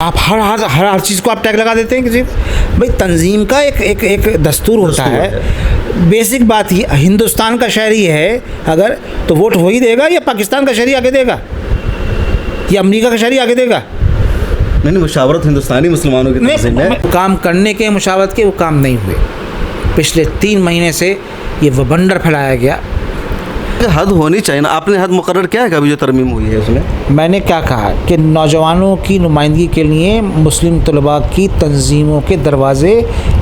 आप हर चीज़ को आप टैग लगा देते हैं किसी। भाई तंजीम का एक दस्तूर होता है। बेसिक बात ही हिंदुस्तान का शहरी है अगर, तो वोट वही देगा या पाकिस्तान का शहरी आगे देगा या अमेरिका का शहरी आगे देगा? नहीं, मुशावरत हिंदुस्तानी मुसलमानों की तंजीम है। काम करने के मुशावरत के वो काम नहीं हुए। पिछले 3 महीने से ये वबंडर फैलाया गया। हद होनी चाहिए ना। आपने हद मुकर्रर किया है कभी जो तरमीम हुई है उसमें? मैंने क्या कहा कि नौजवानों की नुमाइंदगी के लिए मुस्लिम तलबा की तंजीमों के दरवाज़े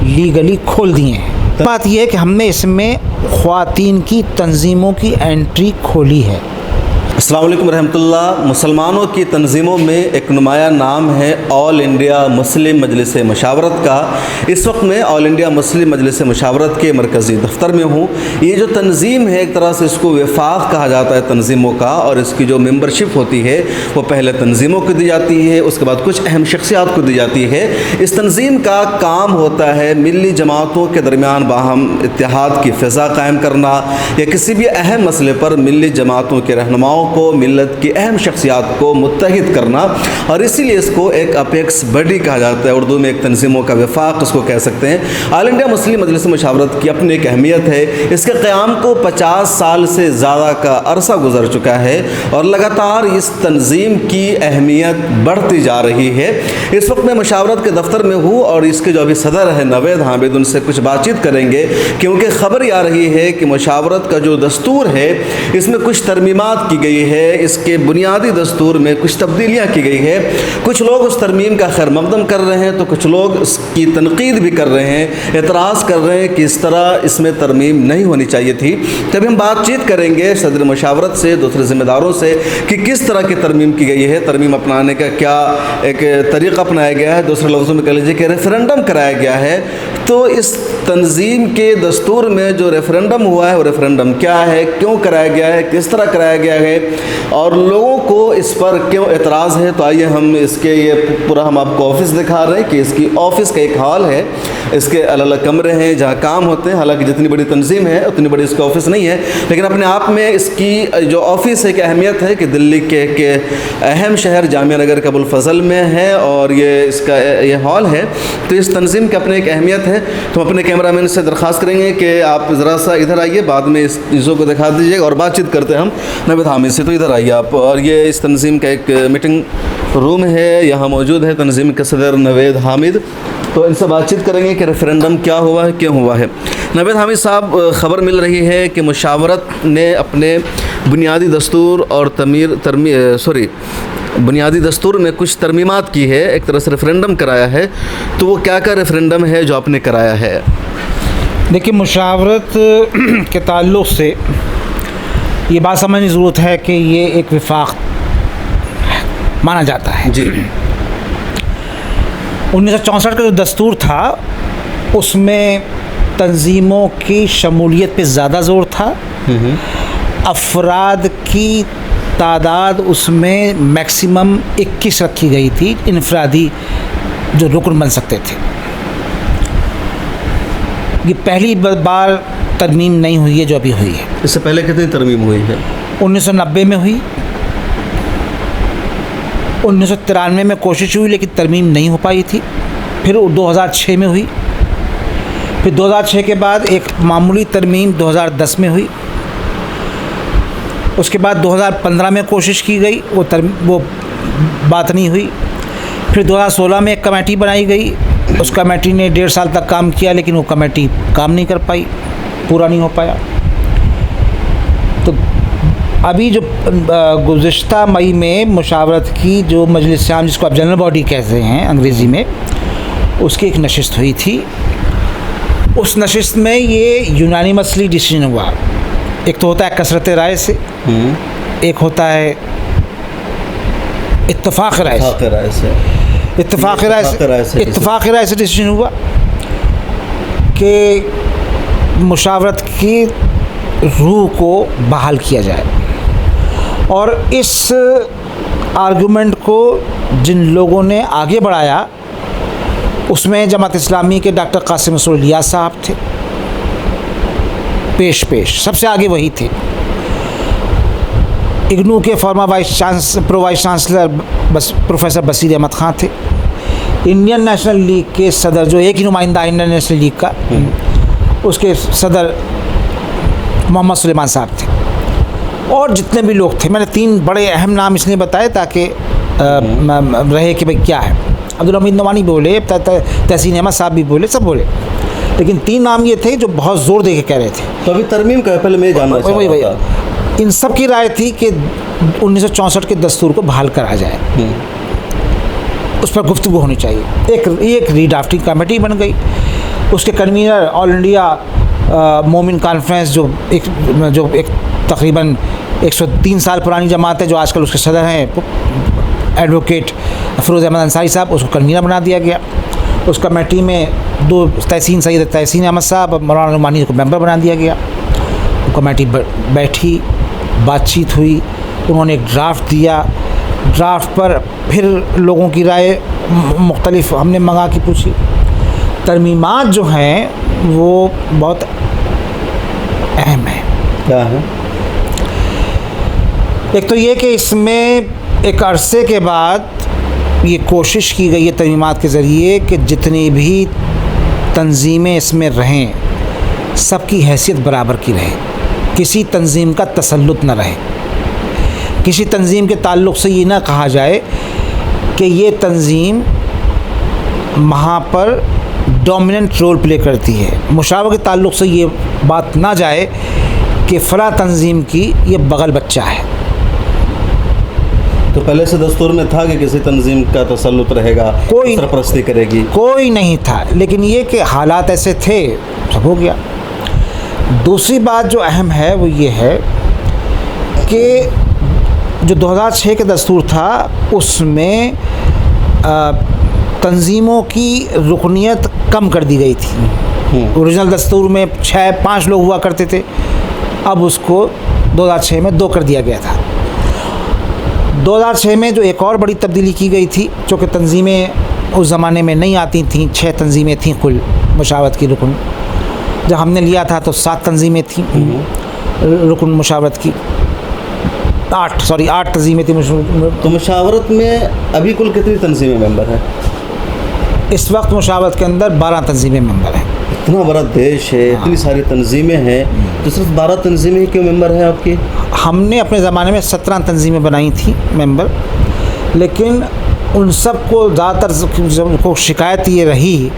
लीगली खोल दिए हैं। बात यह है कि हमने इसमें ख्वातीन की तंजीमों की एंट्री खोली है। अस्सलाम वालेकुम रहमतुल्लाह। मुसलमानों की तंजीमों में एक नुमाया नाम है ऑल इंडिया मुस्लिम मजलिस मशावरत का। इस वक्त मैं ऑल इंडिया मुस्लिम मजलिस मशावरत के मरकज़ी दफ्तर में हूँ। ये जो तंजीम है एक तरह से इसको वफाक कहा जाता है तंजीमों का, और इसकी जो मेंबरशिप होती है वो पहले तंजीमों को दी जाती है, उसके बाद कुछ अहम शख्सियात को दी जाती है। इस तंजीम का काम होता है मिली जमातों के दरमियान बाहम इत्तेहाद की फ़िज़ा कायम करना, या किसी भी अहम मसले पर मिली जमातों के रहनुमाओं को, मिल्लत की अहम शख्सियात को मुत्तहिद करना, और इसीलिए इसको एक अपेक्स बॉडी कहा जाता है। उर्दू में एक तंजीमों का वफाक उसको कह सकते हैं। ऑल इंडिया मुस्लिम मजलिस मशावरत की अपनी एक अहमियत है। इसके क़याम को 50 साल से ज़्यादा का अरसा गुजर चुका है और लगातार इस तंजीम की अहमियत बढ़ती जा रही है। इस वक्त मैं मशावरत के दफ्तर में हूँ और इसके जो अभी सदर है नवेद हामिद, उनसे कुछ बातचीत करेंगे, क्योंकि ख़बर आ रही है कि मशावरत का जो दस्तूर है इसमें कुछ तरमीमात की गई है। इसके बुनियादी दस्तूर में कुछ तब्दीलियाँ की गई है। कुछ लोग उस तरमीम का खैर मकदम कर रहे हैं तो कुछ लोग इसकी तनकीद भी कर रहे हैं, एतराज़ कर रहे हैं कि इस तरह इसमें तरमीम नहीं होनी चाहिए थी। तभी हम बातचीत करेंगे सदर मशावरत से, दूसरे ज़िम्मेदारों से, कि किस तरह की तरमीम की गई है, तरमीम अपनाने का क्या एक तरीक़ा अपनाया गया है। दूसरे लफ्ज़ों में कह लीजिए कि रेफरेंडम कराया गया है। तो इस तंजीम के दस्तूर में जो रेफरेंडम हुआ है वो रेफरेंडम क्या है, क्यों कराया गया है, किस तरह कराया गया है और लोगों को इस पर क्यों एतराज़ है। तो आइए हम इसके ये पूरा हम आपको ऑफ़िस दिखा रहे हैं कि इसकी ऑफ़िस का एक हॉल है, इसके अलग अलग कमरे हैं जहाँ काम होते हैं। हालांकि जितनी बड़ी तंजीम है उतनी बड़ी इसका ऑफ़िस नहीं है, लेकिन अपने आप में इसकी जो ऑफ़िस है कि अहमियत है कि दिल्ली के अहम शहर जामिया नगर का अबुल फजल में है और ये इसका ये हॉल है। तो इस तंजीम की अपने एक अहमियत है। तो अपने कैमरामैन से दरख्वास्त करेंगे कि आप ज़रा सा इधर आइए, बाद में इस चीज़ों को दिखा दीजिएगा और बातचीत करते हैं हम नवेद हामिद से। तो इधर आइए आप। और ये इस तंजीम का एक मीटिंग रूम है, यहाँ मौजूद है तंजीम के सदर नवेद हामिद। तो इनसे बातचीत करेंगे कि रेफरेंडम क्या हुआ है, क्यों हुआ है। नवेद हामिद साहब, ख़बर मिल रही है कि मुशावरत ने अपने बुनियादी दस्तूर और बुनियादी दस्तूर में कुछ तरमीमात की है, एक तरह से रेफरेंडम कराया है। तो वो क्या क्या रेफरेंडम है जो आपने कराया है? देखिए, मुशावरत के ताल्लुक़ से ये बात समझने की ज़रूरत है कि ये एक विफाक माना जाता है जी। 1964 का जो दस्तूर था उसमें तंजीमों की शमूलियत पे ज़्यादा ज़ोर था। अफराद की तादाद उसमें मैक्सिमम 21 रखी गई थी, इनफरादी जो रुकन बन सकते थे। ये पहली बार तरमीम नहीं हुई है जो अभी हुई है। इससे पहले कितनी तरमीम हुई है? 1990 में हुई, 1993 में कोशिश हुई लेकिन तरमीम नहीं हो पाई थी, फिर 2006 में हुई, फिर 2006 के बाद एक मामूली तरमीम 2010 में हुई, उसके बाद 2015 में कोशिश की गई, वो बात नहीं हुई। फिर 2016 में एक कमेटी बनाई गई, उस कमेटी ने 1.5 साल तक काम किया लेकिन वो कमेटी काम नहीं कर पाई, पूरा नहीं हो पाया। तो अभी जो गुज़िश्ता मई में मुशावरत की जो मजलिस आम, जिसको आप जनरल बॉडी कहते हैं अंग्रेज़ी में, उसकी एक नशिस्त हुई थी। उस नशिस्त में ये यूनानिमसली डिसीजन हुआ। एक तो होता है कसरत राय से, एक होता है इत्तफाक़ राय से। इत्तफाक़ राय से डिसीजन हुआ कि मुशावरत की रूह को बहाल किया जाए। और इस आर्गुमेंट को जिन लोगों ने आगे बढ़ाया उसमें जमात इस्लामी के डॉक्टर कासिम मसूद इलियास साहब थे, पेश सबसे आगे वही थे। इग्नू के फॉर्मर वाइस चांसलर प्रोफेसर बसीर अहमद ख़ान थे। इंडियन नेशनल लीग के सदर, जो एक ही नुमाइंदा इंडियन नेशनल लीग का, उसके सदर मोहम्मद सुलेमान साहब थे, और जितने भी लोग थे। मैंने 3 बड़े अहम नाम इसलिए बताए ताकि रहे कि भाई क्या है। अब्दुल हमीद नवानी बोले, तहसीन अहमद साहब भी बोले, सब बोले, लेकिन 3 नाम ये थे जो बहुत ज़ोर दे के कह रहे थे। तो अभी तरमीम का पहले मैं जानना चाहता वही था। इन सब की राय थी कि 1964 के दस्तूर को बहाल करा जाए, उस पर गुफ्तगू होनी चाहिए। एक रीड्राफ्टिंग कमेटी बन गई, उसके कन्वीनर ऑल इंडिया मोमिन कॉन्फ्रेंस, जो एक तकरीबन 103 साल पुरानी जमात है, जो आजकल उसके सदर हैं एडवोकेट फ़िरोज़ अहमद अंसारी साहब, उसको कन्वीनर बना दिया गया। उस कमेटी में 2 सैयद तहसीन अहमद साहब और मौलाना नुमानी को मेंबर बना दिया गया। वो कमेटी बैठी, बातचीत हुई, उन्होंने एक ड्राफ्ट दिया। ड्राफ्ट पर फिर लोगों की राय मुख्तलिफ हमने मंगा के पूछी। तरमीमात जो हैं वो बहुत अहम है। क्या है? एक तो ये कि इसमें एक अरसे के बाद ये कोशिश की गई है तरमीमात के ज़रिए कि जितनी भी तंजीमें इसमें रहें, सबकी हैसियत बराबर की रहे, किसी तंजीम का तसल्लुत न रहे, किसी तंजीम के ताल्लुक़ से ये ना कहा जाए कि ये तंजीम वहाँ पर डोमिनेंट रोल प्ले करती है। मुशावरा के ताल्लुक़ से ये बात ना जाए कि फ़लाँ तंजीम की ये बगल बच्चा है। तो पहले से दस्तूर में था कि किसी तंजीम का तसल्लुत रहेगा, कोई सरपरस्ती करेगी? कोई नहीं था, लेकिन ये कि हालात ऐसे थे, सब हो गया। दूसरी बात जो अहम है वो ये है कि जो 2006 के दस्तूर था उसमें तंजीमों की रुकनियत कम कर दी गई थी। ओरिजिनल दस्तूर में 5 लोग हुआ करते थे, अब उसको 2006 में 2 कर दिया गया था। 2006 में जो एक और बड़ी तब्दीली की गई थी, चूँकि तंजीमें उस ज़माने में नहीं आती थीं, 6 तंजीमें थीं कुल मुशावरत की रुकन। जब हमने लिया था तो 7 तंजीमें थीं रुकन मुशावरत की, 8 तंजीमें थी। तो मुशावरत में अभी कुल कितनी तंजीमें मेंबर हैं? इस वक्त मुशावरत के अंदर 12 तंजीमें मेंबर हैं। इतना बड़ा देश है, इतनी सारी तंजीमें हैं, तो सिर्फ 12 तंजीमें ही क्यों मेंबर हैं आपकी? हमने अपने ज़माने में 17 तंजीमें बनाई थी मेंबर, लेकिन उन सब को ज़्यादातर को शिकायत ये रही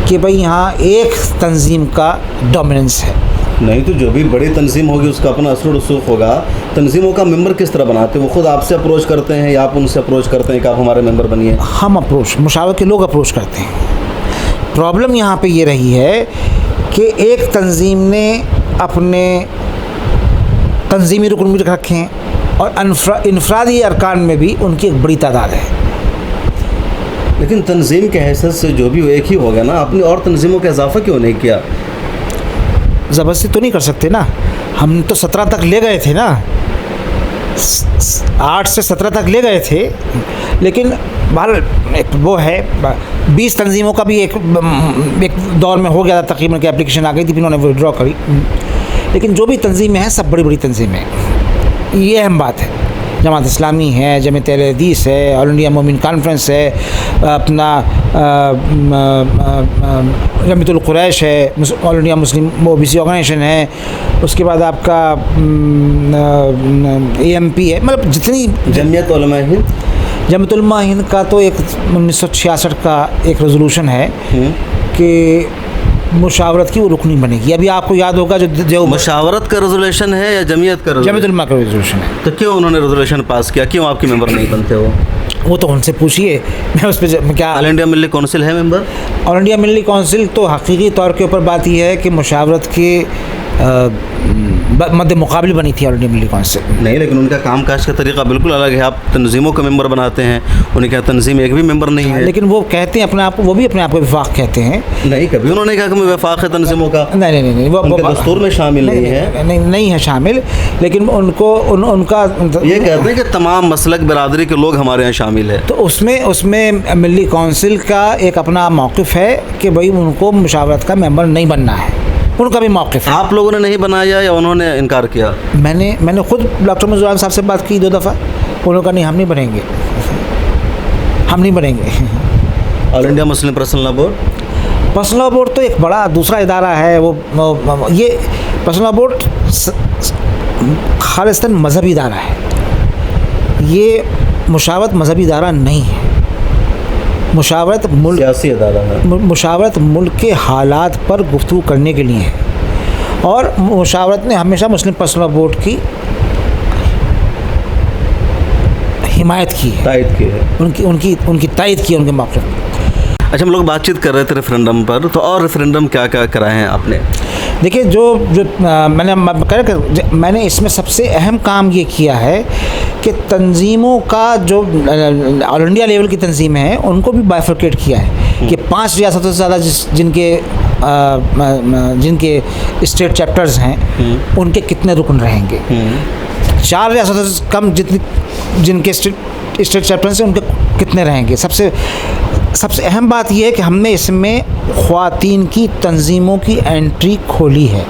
कि भाई यहाँ एक तंजीम का डोमिनेंस है। नहीं तो जो भी बड़ी तंजीम होगी उसका अपना असर रसूख होगा। तंजीमों का मेंबर किस तरह बनाते हैं? वो खुद आपसे अप्रोच करते हैं या आप उनसे अप्रोच करते हैं कि आप हमारे मेंबर बनिए? हम मुशावरत के लोग अप्रोच करते हैं। प्रॉब्लम यहाँ पे ये रही है कि एक तंजीम ने अपने तंजीमी रुकन भी रखे हैं और इनफरादी अरकान में भी उनकी एक बड़ी तादाद है। लेकिन तंजीम के हैसियत से जो भी हो एक ही होगा ना, अपनी और तंजीमों का इजाफा क्यों नहीं किया? ज़बरदस्ती तो नहीं कर सकते ना, हम तो 17 तक ले गए थे ना, 8 से 17 तक ले गए थे, लेकिन बहरहाल एक वो है 20 तंजीमों का भी एक दौर में हो गया था तकरीबन की एप्लीकेशन आ गई थी, फिर उन्होंने विड्रॉ करी। लेकिन जो भी तंजीमें हैं सब बड़ी बड़ी तंजीमें हैं, ये अहम बात है। जमात इस्लामी है, जमात अहले हदीस है, ऑल इंडिया मोमिन कॉन्फ्रेंस है, अपना जमीयतुल कुरैश है, all India Muslim OBC organization है, उसके बाद आपका AMP है, मतलब जितनी जमीयत उलमा हिंद, जमीयत उलमा हिंद का तो एक 1966 का एक रेजोल्यूशन है कि मुशावरत की वो रुकनी बनेगी। अभी आपको याद होगा जो मुशावरत का रेजोल्यूशन है या जमीयत का? जमीयत उलमा का रेजोल्यूशन है। तो क्यों उन्होंने रेजोल्यूशन पास किया? क्यों आपके मेंबर नहीं बनते वो तो उनसे पूछिए, मैं उस पर क्या। ऑल इंडिया मिल्ली काउंसिल है मेंबर? ऑल इंडिया मिल्ली काउंसिल तो हकीकी तौर के ऊपर बात यह है कि मुशावरत के मद्दे मुकाबले बनी थी ऑल इंडिया मिल्ली काउंसिल। नहीं, लेकिन उनका काम काज का तरीका बिल्कुल अलग है। आप तंजीमों का मेंबर बनाते हैं, उन्हें क्या तंजीम एक भी मेंबर नहीं है? लेकिन वो कहते हैं अपने आप को, वो भी अपने आप को वफाक कहते हैं। नहीं, कभी उन्होंने कहा कि मैं वफाक है तंजीमों का? नहीं, वो दस्तूर में शामिल नहीं है। नहीं है शामिल, लेकिन उनका ये कहते हैं कि तमाम मसलक बिरादरी के लोग हमारे यहाँ शामिल है। तो उसमें मिल्ली काउंसिल का एक अपना मौक़िफ़ है कि भाई उनको मुशावरत का मेंबर नहीं बनना है, उनका भी मौक़िफ़ है। आप लोगों ने नहीं बनाया या उन्होंने इनकार किया? मैंने खुद डॉक्टर मुज़फ़्फ़र साहब से बात की 2 दफ़ा, उन्होंने कहा नहीं हम नहीं बनेंगे। ऑल इंडिया मुस्लिम personal law board? Personal law board तो एक बड़ा दूसरा इदारा है। ये पर्सनल लॉ बोर्ड खालिस्तान मजहबी इदारा है, ये मुशावरत मजहबी इदारा नहीं है। मुशावरत मुल्क सियासी इदारा है। मुशावरत मुल्क के हालात पर गुफ्तगू करने के लिए है, और मुशावरत ने हमेशा मुस्लिम पर्सनल लॉ बोर्ड की हिमायत की है, तायद की है, उनकी तायद की है उनके मौक़िफ़ में। अच्छा, हम लोग बातचीत कर रहे थे रेफरेंडम पर, तो और रेफरेंडम क्या क्या कराए हैं आपने? देखिए, मैंने इसमें सबसे अहम काम ये किया है कि तंजीमों का जो ऑल इंडिया लेवल की तंजीमें हैं उनको भी बाइफरकेट किया है कि 5 रियासतों से ज़्यादा जिनके स्टेट चैप्टर्स हैं उनके कितने रुकन रहेंगे, 4 रियासतों से कम जिनके स्टेट चैप्टर्स हैं उनके कितने रहेंगे। सबसे अहम बात यह है कि हमने इसमें ख़वातीन की तंजीमों की एंट्री खोली है,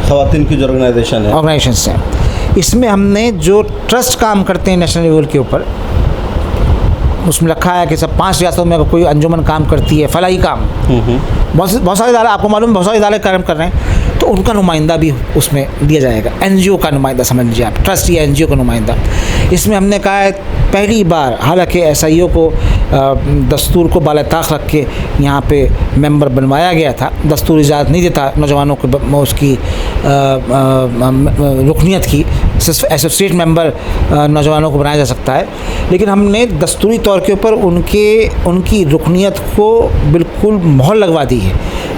ख़वातीन की जो ऑर्गेनाइजेशन से। इसमें हमने जो ट्रस्ट काम करते हैं नेशनल लेवल के ऊपर, उसमें रखा है कि सब 5 रियासतों में अगर कोई अंजुमन काम करती है, फलाही काम, बहुत सारे इदारे, आपको मालूम है बहुत सारे इदारे काम कर रहे हैं, तो उनका नुमाइंदा भी उसमें दिया जाएगा। NGO का नुमाइंदा समझ लीजिए आप, ट्रस्ट या NGO का नुमाइंदा। इसमें हमने कहा है पहली बार, हालांकि SIO को दस्तूर को बालाताक रख के यहाँ पे मेंबर बनवाया गया था, दस्तूर इजाज़त नहीं देता नौजवानों को उसकी रुकनीत की, सिर्फ एसोसिएट मेंबर नौजवानों को बनाया जा सकता है, लेकिन हमने दस्तूरी तौर के ऊपर उनकी रुकनीत को बिल्कुल मोहर लगवा दी है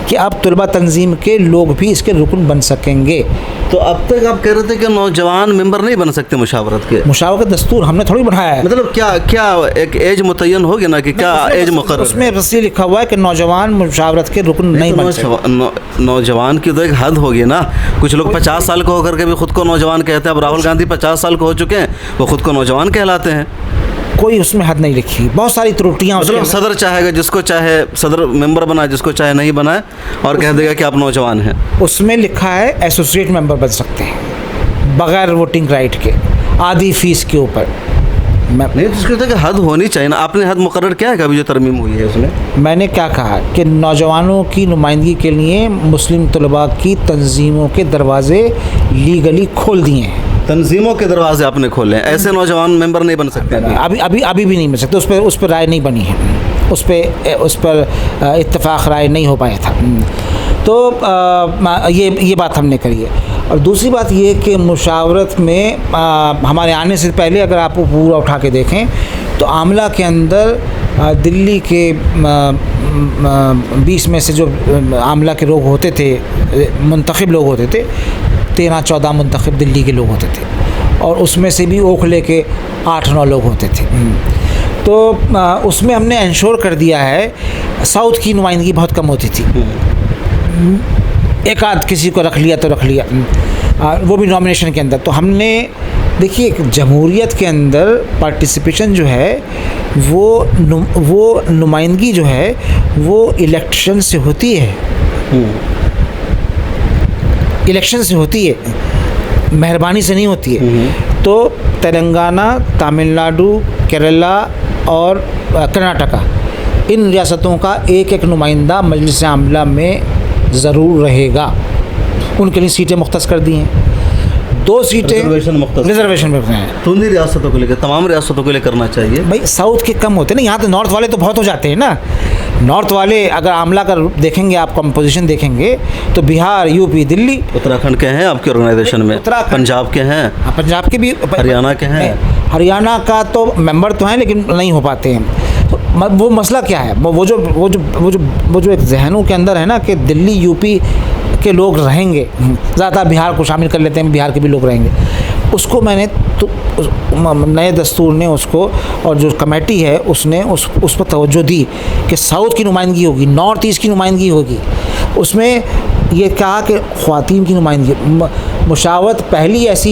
कि अब तलबा तंजीम के लोग भी इसके रुकन बन सकेंगे। तो अब तक आप कह रहे थे कि नौजवान मेंबर नहीं बन सकते मुशावरत के? मुशावरत दस्तूर हमने थोड़ी बनाया है। मतलब क्या एक एज मुतय्यन होगी ना, कि क्या एज मुकर्रर? उसमें बस ये लिखा हुआ है कि नौजवान मुशावरत के रुकन नहीं बन सकते। नौजवान की तो एक हद होगी ना। कुछ लोग 50 साल को होकर के भी खुद को नौजवान कहते हैं। अब राहुल गांधी 50 साल को हो चुके हैं, वो खुद को नौजवान कहलाते हैं। कोई उसमें हद नहीं लिखी, बहुत सारी त्रुटियाँ। मतलब सदर चाहेगा, जिसको चाहे सदर मेंबर बनाए, जिसको चाहे नहीं बनाए, और कह देगा कि आप नौजवान हैं। उसमें लिखा है एसोसिएट मेंबर बन सकते हैं बगैर वोटिंग राइट के, आधी फीस के ऊपर। नहीं, तो उसके कि हद होनी चाहिए ना। आपने हद मुकर्रर क्या है अभी जो तरमीम हुई है उसमें? मैंने क्या कहा कि नौजवानों की नुमाइंदगी के लिए मुस्लिम तलबा की तंजीमों के दरवाजे लीगली खोल दिए हैं। तंजीमों के दरवाजे आपने खोले हैं, ऐसे नौजवान मेंबर नहीं बन सकते? अभी भी नहीं बन सकते। उस पर राय नहीं बनी है, उस पर इत्तेफाक राय नहीं हो पाया था। तो ये बात हमने करी है। और दूसरी बात ये कि मुशावरत में हमारे आने से पहले अगर आप पूरा उठा के देखें तो आमला के अंदर दिल्ली के 20 में से जो आमला के लोग होते थे, मुंतखब लोग होते थे, 13-14 मुंतखब दिल्ली के लोग होते थे, और उसमें से भी ओखले के 8-9 लोग होते थे। तो उसमें हमने इंश्योर कर दिया है, साउथ की नुमाइंदगी बहुत कम होती थी, एक आध किसी को रख लिया तो रख लिया, वो भी नॉमिनेशन के अंदर। तो हमने देखिए, जमहूरियत के अंदर पार्टिसिपेशन जो है वो नुमाइंदगी जो है वो इलेक्शन से होती है, इलेक्शन से होती है, मेहरबानी से नहीं होती है। तो तेलंगाना, तमिलनाडु, केरला और कर्नाटका, इन रियासतों का एक नुमाइंदा मजलिस आमला में ज़रूर रहेगा। उनके लिए सीटें मुख्तस कर दी हैं, 2 सीटें रिजर्वेशन में हैं। तो उन्हीं रियासतों को लेकर, तमाम रियासतों को लेकर करना चाहिए भाई। साउथ के कम होते हैं ना, यहाँ तो नॉर्थ वाले तो बहुत हो जाते हैं ना। नॉर्थ वाले अगर आमला का देखेंगे, आप कंपोजिशन देखेंगे तो बिहार, यूपी, दिल्ली, उत्तराखंड के हैं आपके ऑर्गेनाइजेशन में, पंजाब के हैं, पंजाब के भी, हरियाणा के हैं। हरियाणा का तो मेंबर तो हैं लेकिन नहीं हो पाते हैं। तो वो मसला क्या है, वो जो एक जहनों के अंदर है ना कि दिल्ली, यूपी के लोग रहेंगे, ज़्यादा बिहार को शामिल कर लेते हैं, बिहार के भी लोग रहेंगे। उसको मैंने तो नए दस्तूर ने उसको, और जो कमेटी है उसने उस पर तवज्जो दी कि साउथ की नुमाइंदगी होगी, नॉर्थ ईस्ट की नुमाइंदगी होगी। उसमें ये कहा कि ख़वातीन की नुमाइंदगी, मुशावरत पहली ऐसा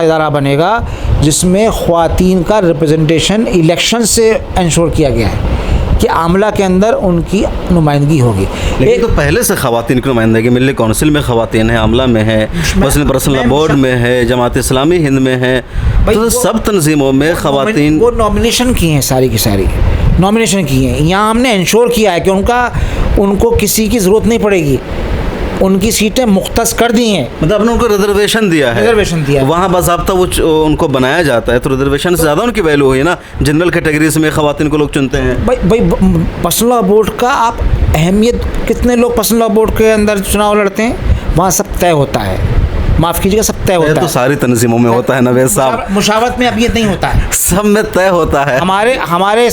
इदारा बनेगा जिसमें ख़वातीन का रिप्रेजेंटेशन इलेक्शन से इंश्योर किया गया है कि आमला के अंदर उनकी नुमाइंदगी होगी। लेकिन तो पहले से ख़वातीन की नुमाइंदगी मिली कौंसिल में ख़वातीन है, आमला में है, मुस्लिम पर्सनल बोर्ड में है, जमात इस्लामी हिंद में है, तो सब तंजीमों में ख़वातीन। वो नॉमिनेशन की हैं सारी की सारी, नॉमिनेशन किए हैं। यहाँ हमने इंश्योर किया है कि उनको किसी की ज़रूरत नहीं पड़ेगी, उनकी सीटें मुख्तस कर दी हैं। मतलब आपने उनको रिजर्वेशन दिया है, रिजर्वेशन दिया है। वहाँ बाज़ाब्ता वो उनको बनाया जाता है, तो रिजर्वेशन से ज़्यादा उनकी वैल्यू हुई ना। जनरल कैटेगरीज में ख़वातीन को लोग चुनते हैं। भाई पर्सनल लॉ बोर्ड का आप अहमियत, कितने लोग पर्सनल लॉ बोर्ड के अंदर चुनाव लड़ते हैं, वहाँ सब तय होता है, माफ़ कीजिएगा, सब तय होता है। तो सारी तंजीमों में होता है नवेद साहब, मुशावरत में अब ये नहीं होता है, सब में तय होता है। हमारे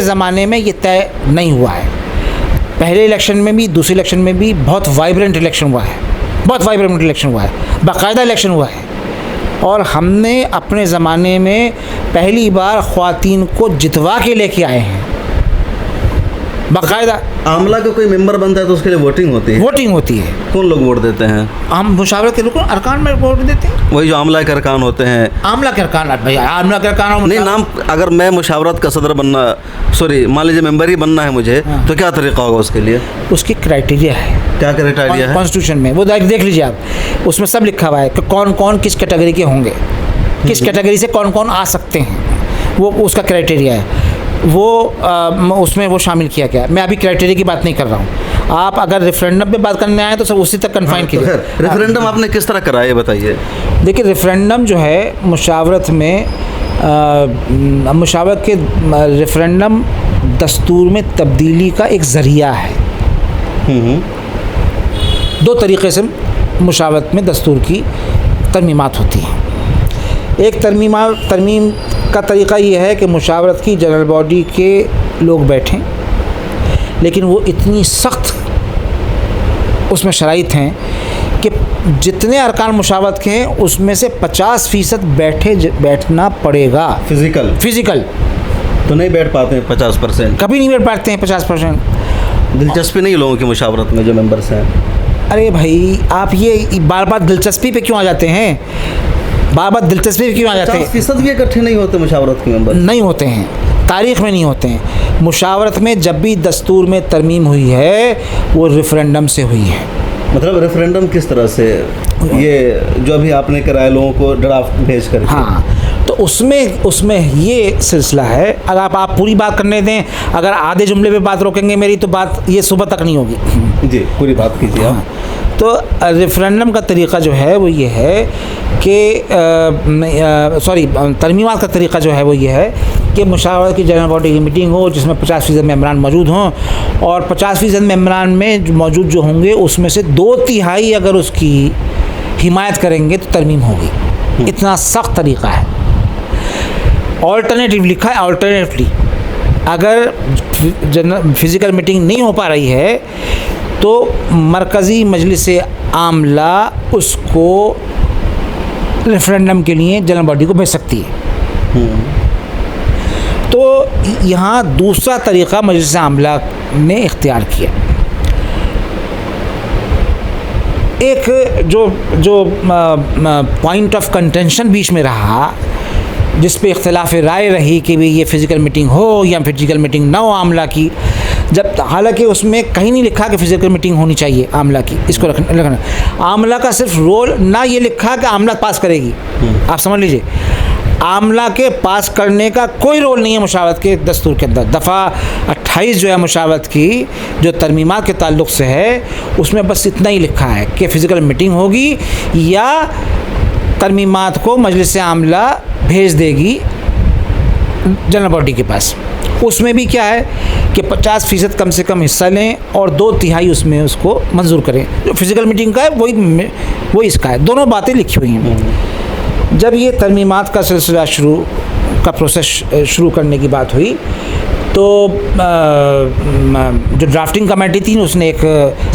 ज़माने में ये तय नहीं हुआ है। पहले इलेक्शन में भी, दूसरे इलेक्शन में भी बहुत वाइब्रेंट इलेक्शन हुआ है, बहुत वाइब्रेंट इलेक्शन हुआ है, बाकायदा इलेक्शन हुआ है। और हमने अपने ज़माने में पहली बार ख़वातीन को जितवा के लेके आए हैं, बाकायदा। आमला का कोई मेंबर बनता है तो उसके लिए वोटिंग होती है? वोटिंग होती है। कौन लोग वोट देते हैं? हम मुशावरत के रुकन अरकान में वोट देते हैं। वही जो आमला के अरकान होते हैं। आमला के अरकान, भैया आमला के अरकान नहीं, नाम, अगर मैं मुशावरत का सदर बनना, सॉरी मान लीजिए मेंबर ही बनना है मुझे, तो क्या तरीका होगा उसके लिए? उसकी क्राइटेरिया है। क्या क्राइटेरिया है? कॉन्स्टिट्यूशन में वो देख लीजिए आप, उसमें सब लिखा हुआ है कि कौन कौन किस कैटेगरी के होंगे, किस कैटेगरी से कौन कौन आ सकते हैं, वो उसका क्राइटेरिया है। वो उसमें वो शामिल किया गया। मैं अभी क्राइटेरिया की बात नहीं कर रहा हूँ। आप अगर रेफरेंडम पे बात करने आए तो सब उसी तक कन्फाइन कीजिए। रेफरेंडम आपने किस तरह कराया ये बताइए। देखिए, रेफरेंडम जो है मुशावरत में, मुशावरत के रेफरेंडम दस्तूर में तब्दीली का एक ज़रिया है। दो तरीक़े से मुशावरत में दस्तूर की तरमीमात होती हैं। एक तरमीम का तरीक़ा ये है कि मुशावरत की जनरल बॉडी के लोग बैठें, लेकिन वो इतनी सख्त उसमें शराइत हैं कि जितने अरकान मुशावरत के हैं उसमें से 50% बैठना पड़ेगा। फिज़िकल तो नहीं बैठ पाते हैं 50%? कभी नहीं बैठ पाते हैं 50%। दिलचस्पी नहीं लोगों की मुशावरत में जो मेंबर्स हैं। अरे भाई, आप ये बार बार दिलचस्पी पे क्यों आ जाते हैं? बार बार दिलचस्पी पे क्यों आ जाते हैं? 50% भी इकट्ठे नहीं होते मुशावरत के मेंबर? नहीं होते हैं, तारीख़ में नहीं होते हैं। मुशावरत में जब भी दस्तूर में तरमीम हुई है वो रेफरेंडम से हुई है। मतलब रेफरेंडम किस तरह से? ये जो अभी आपने कराया लोगों को ड्राफ्ट भेज कर? हाँ, तो उसमें ये सिलसिला है। अगर आप पूरी बात करने दें, अगर आधे जुमले पे बात रोकेंगे मेरी तो बात ये सुबह तक नहीं होगी। जी, पूरी बात कीजिए आप। तो रेफरेंडम का तरीक़ा जो है वो ये है कि तरमीमात का तरीक़ा जो है वो ये है कि मुशावरत की जनरल बॉडी की मीटिंग हो जिसमें 50% मेंबरान मौजूद हों, और 50% मेंबरान में मौजूद जो होंगे उसमें से 2/3 अगर उसकी हिमायत करेंगे तो तरमीम होगी। इतना सख्त तरीक़ा है। ऑल्टरनेटिव लिखा है, ऑल्टरनेटिवली अगर फिज़िकल मीटिंग नहीं हो पा रही है तो मरकज़ी मजलिस आमला उसको रेफरेंडम के लिए जनरल बॉडी को भेज सकती है। तो यहाँ दूसरा तरीक़ा मजलिस आमला ने इख्तियार किया। एक जो पॉइंट ऑफ कंटेंशन बीच में रहा, जिस पे इख्तिलाफ राय रही कि भाई ये फ़िज़िकल मीटिंग हो या फ़िज़िकल मीटिंग ना हो आमला की, जब हालांकि उसमें कहीं नहीं लिखा कि फ़िज़िकल मीटिंग होनी चाहिए आमला की, इसको रखना। आमला का सिर्फ रोल ना ये लिखा कि आमला पास करेगी, आप समझ लीजिए आमला के पास करने का कोई रोल नहीं है मुशावरत के दस्तूर के अंदर। दफ़ा 28 जो है मुशावरत की जो तरमीमात के ताल्लुक़ से है उसमें बस इतना ही लिखा है कि फ़िज़िकल मीटिंग होगी या तरमीमात को मजलिस आमला भेज देगी जनरल बॉडी के पास। उसमें भी क्या है कि 50% कम से कम हिस्सा लें और 2/3 उसमें उसको मंजूर करें। जो फिज़िकल मीटिंग का है वही इसका है। दोनों बातें लिखी हुई हैं। जब ये तरमीमात का सिलसिला का प्रोसेस शुरू करने की बात हुई तो जो ड्राफ्टिंग कमेटी थी उसने एक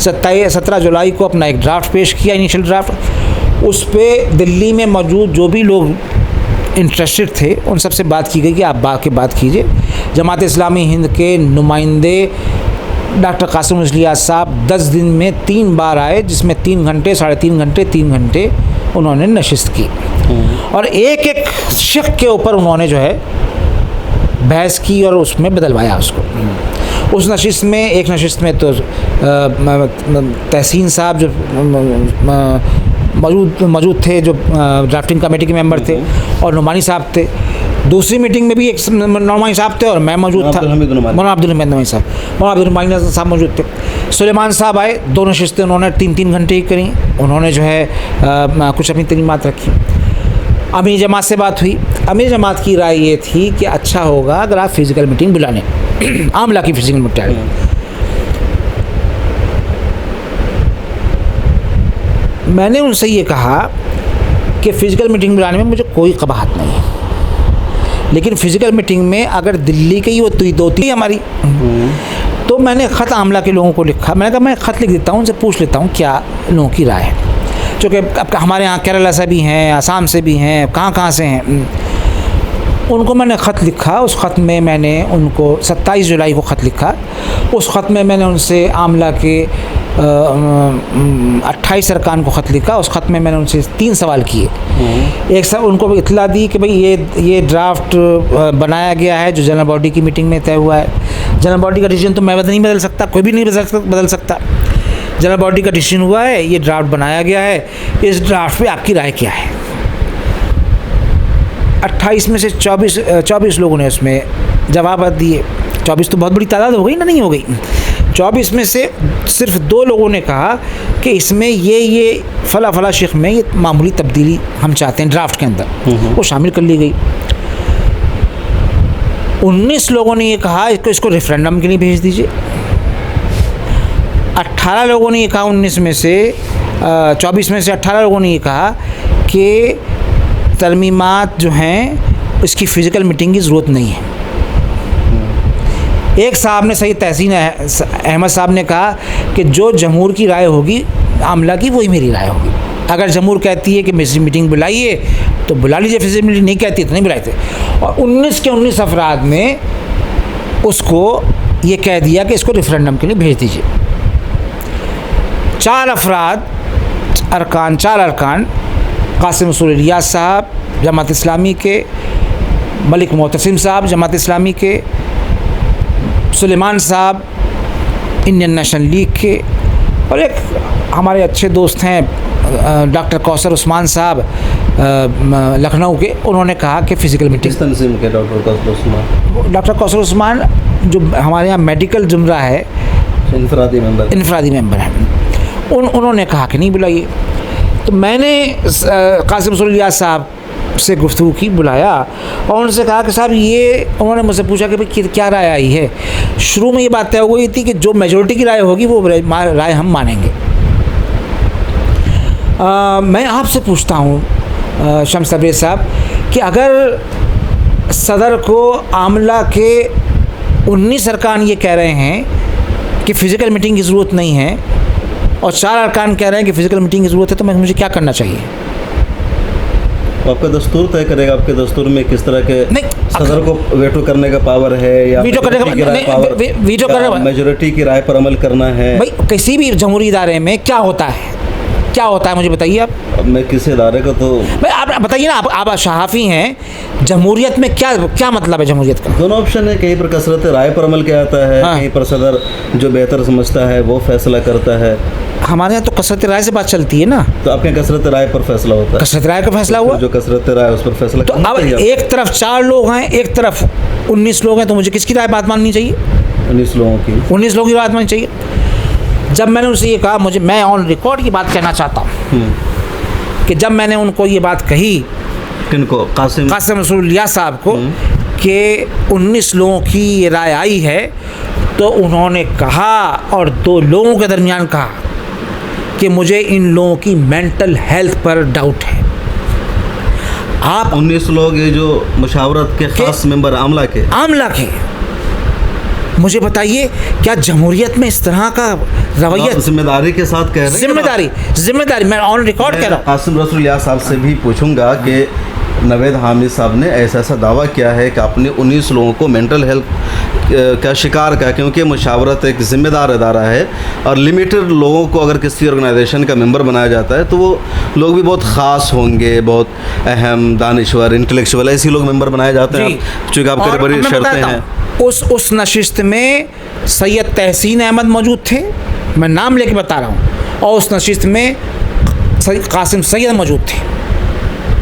17 जुलाई को अपना एक ड्राफ्ट पेश किया, इनिशियल ड्राफ्ट। उस पर दिल्ली में मौजूद जो भी लोग इंटरेस्टेड थे उन सब से बात की गई कि आप बात कीजिए। जमात इस्लामी हिंद के नुमाइंदे डॉक्टर कासिम इस्लियास साहब 10 दिन में 3 बार आए, जिसमें 3 घंटे, 3.5 घंटे, 3 घंटे उन्होंने नशिस्त की और एक शिक के ऊपर उन्होंने जो है बहस की और उसमें बदलवाया उसको। उस नशिस्त में, एक नशिस्त में तो तहसीन साहब जो मौजूद थे, जो ड्राफ्टिंग कमेटी के मेंबर थे, और नुमानी साहब थे। दूसरी मीटिंग में भी एक नौमाई साहब थे और मैं मौजूद था, मौलाना अब्दुल हमीद नौमाई साहब, मौलाना अब्दुल हमीद साहब मौजूद थे। सुलेमान साहब आए, दोनों नशिस्तें उन्होंने 3-3 घंटे की करी। उन्होंने जो है कुछ अपनी तलीमात रखी। अमीर जमात से बात हुई। अमीर जमात की राय ये थी कि अच्छा होगा अगर आप फिज़िकल मीटिंग बुला लें, आमला की फिज़िकल मीटिंग। मैंने उनसे ये कहा कि फ़िज़िकल मीटिंग बुलाने में मुझे कोई कबाहत नहीं है, लेकिन फ़िज़िकल मीटिंग में अगर दिल्ली की वो दो थी हमारी, तो मैंने ख़त आमला के लोगों को लिखा। मैंने कहा मैं ख़त लिख देता हूँ, उनसे पूछ लेता हूँ क्या लोगों की राय है, क्योंकि अब हमारे यहाँ केरला से भी हैं, आसाम से भी हैं, कहाँ से हैं। उनको मैंने ख़त लिखा। उस ख़त में मैंने उनको 27 जुलाई को ख़त लिखा। उस ख़त में मैंने उनसे आमला के 28 अरकान को ख़त लिखा। उस ख़त में मैंने उनसे 3 सवाल किए। एक सब उनको इत्तला दी कि भाई ये ड्राफ्ट बनाया गया है जो जनरल बॉडी की मीटिंग में तय हुआ है। जनरल बॉडी का डिसीजन तो मैं नहीं बदल सकता, कोई भी नहीं बदल सकता। जनरल बॉडी का डिसीजन हुआ है, ये ड्राफ्ट बनाया गया है, इस ड्राफ्ट पे आपकी राय क्या है। 28 में से 24 लोगों ने उसमें जवाब दिए। 24 तो बहुत बड़ी तादाद हो गई ना, नहीं हो गई। 24 में से सिर्फ 2 लोगों ने कहा कि इसमें ये फला शेख में ये मामूली तब्दीली हम चाहते हैं ड्राफ्ट के अंदर, वो शामिल कर ली गई। 19 लोगों ने ये कहा इसको रेफरेंडम के लिए भेज दीजिए। 18 लोगों ने ये कहा, 19 में से 24 में से 18 लोगों ने ये कहा कि तरमीमात जो हैं इसकी फ़िज़िकल मीटिंग की ज़रूरत नहीं है। एक साहब ने, सैयद तहसीन अहमद साहब ने कहा कि जो जमहूर की राय होगी आमला की, वही मेरी राय होगी। अगर जमहूर कहती है कि मीटिंग बुलाइए तो बुला लीजिए, फिज़िकल मीटिंग नहीं कहती तो नहीं बुलाते। और 19 के 19 अफराद ने उसको ये कह दिया कि इसको रेफरेंडम के लिए भेज दीजिए। 4 अरकान कासिम रसूल इलियास साहब जमात इस्लामी के, मलिक मोहतसिम साहब जमात इस्लामी के, सुलेमान साहब इंडियन नेशनल लीग के, और एक हमारे अच्छे दोस्त हैं डॉक्टर कौसर उस्मान साहब लखनऊ के, उन्होंने कहा कि फ़िज़िकल मीटिंग। तंजीम के डॉक्टर कौसर उस्मान जो हमारे यहाँ मेडिकल जुमरा है, इनफरादी मेंबर हैं, उन्होंने कहा कि नहीं बुलाइए। तो मैंने कासिम रसूल इलियास साहब से गुफ्तगू की, बुलाया और उनसे कहा कि साहब ये, उन्होंने मुझसे पूछा कि भाई क्या राय आई है। शुरू में ये बात तय हो गई थी कि जो मेजॉरिटी की राय होगी वो राय हम मानेंगे। मैं आपसे पूछता हूँ शम्स तबरेज़ साहब कि अगर सदर को आमला के 19 अरकान ये कह रहे हैं कि फ़िज़िकल मीटिंग की ज़रूरत नहीं है और 4 अरकान कह रहे हैं कि फ़िज़िकल मीटिंग की ज़रूरत है, तो मुझे क्या करना चाहिए? आपका दस्तूर तय करेगा। आपके दस्तूर में किस तरह के सदर को वेटो करने का पावर है या वीटो करने का मेजॉरिटी की राय पर अमल करना है? भाई किसी भी जमहूरी इदारे में क्या होता है मुझे बताइए आप। अब मैं किस इदारे का तो भाई आप बताइए ना, आप सहाफ़ी हैं। जमहूरियत में क्या मतलब है जमहूरियत का? दोनों ऑप्शन है। कहीं पर कसरत राय पर अमल किया जाता है, कहीं पर सदर जो बेहतर समझता है वो फैसला करता है। हमारे यहाँ तो कसरत राय से बात चलती है ना। तो आपके यहाँ कसरत राय पर फैसला होता है? कसरत राय का फैसला हुआ, जो कसरत राय उस पर फैसला। तो अब एक तरफ 4 लोग हैं, एक तरफ 19 लोग हैं, तो मुझे किसकी राय बात माननी चाहिए? 19 लोगों की बात माननी चाहिए। जब मैंने उनसे ये कहा, मैं ऑन रिकॉर्ड की बात कहना चाहता हूँ कि जब मैंने उनको ये बात कही, किनको? कासिम रसूल इलियास साहब को, कि 19 लोगों की ये राय आई है, तो उन्होंने कहा और 2 लोगों के दरमियान कहा कि मुझे इन लोगों की मेंटल हेल्थ पर डाउट है। आप 19 लोग ये जो मुशावरत के खास मेंबर आमला के मुझे बताइए, क्या जमहूरियत में इस तरह का रवैया? जिम्मेदारी के साथ कह रहे हैं। जिम्मेदारी मैं ऑन रिकॉर्ड कह रहा हूँ। कासिम रसूल इलियास साहब से भी पूछूंगा कि नवेद हामिद साहब ने ऐसा दावा किया है कि आपने 19 लोगों को मेंटल हेल्थ का शिकार का, क्योंकि मुशावरत एक ज़िम्मेदार इदारा है और लिमिटेड लोगों को अगर किसी ऑर्गेनाइजेशन का मेंबर बनाया जाता है तो वो लोग भी बहुत ख़ास होंगे, बहुत अहम, दानिश्वर, इंटेलेक्चुअल, ऐसे लोग मेंबर बनाए जाते हैं, चूँकि आपके बड़ी शर्तें हैं। उस नशिस्त में सैयद तहसीन अहमद मौजूद थे, मैं नाम लेके बता रहा हूँ, और उस नशिस्त में कासिम सैयद मौजूद थे।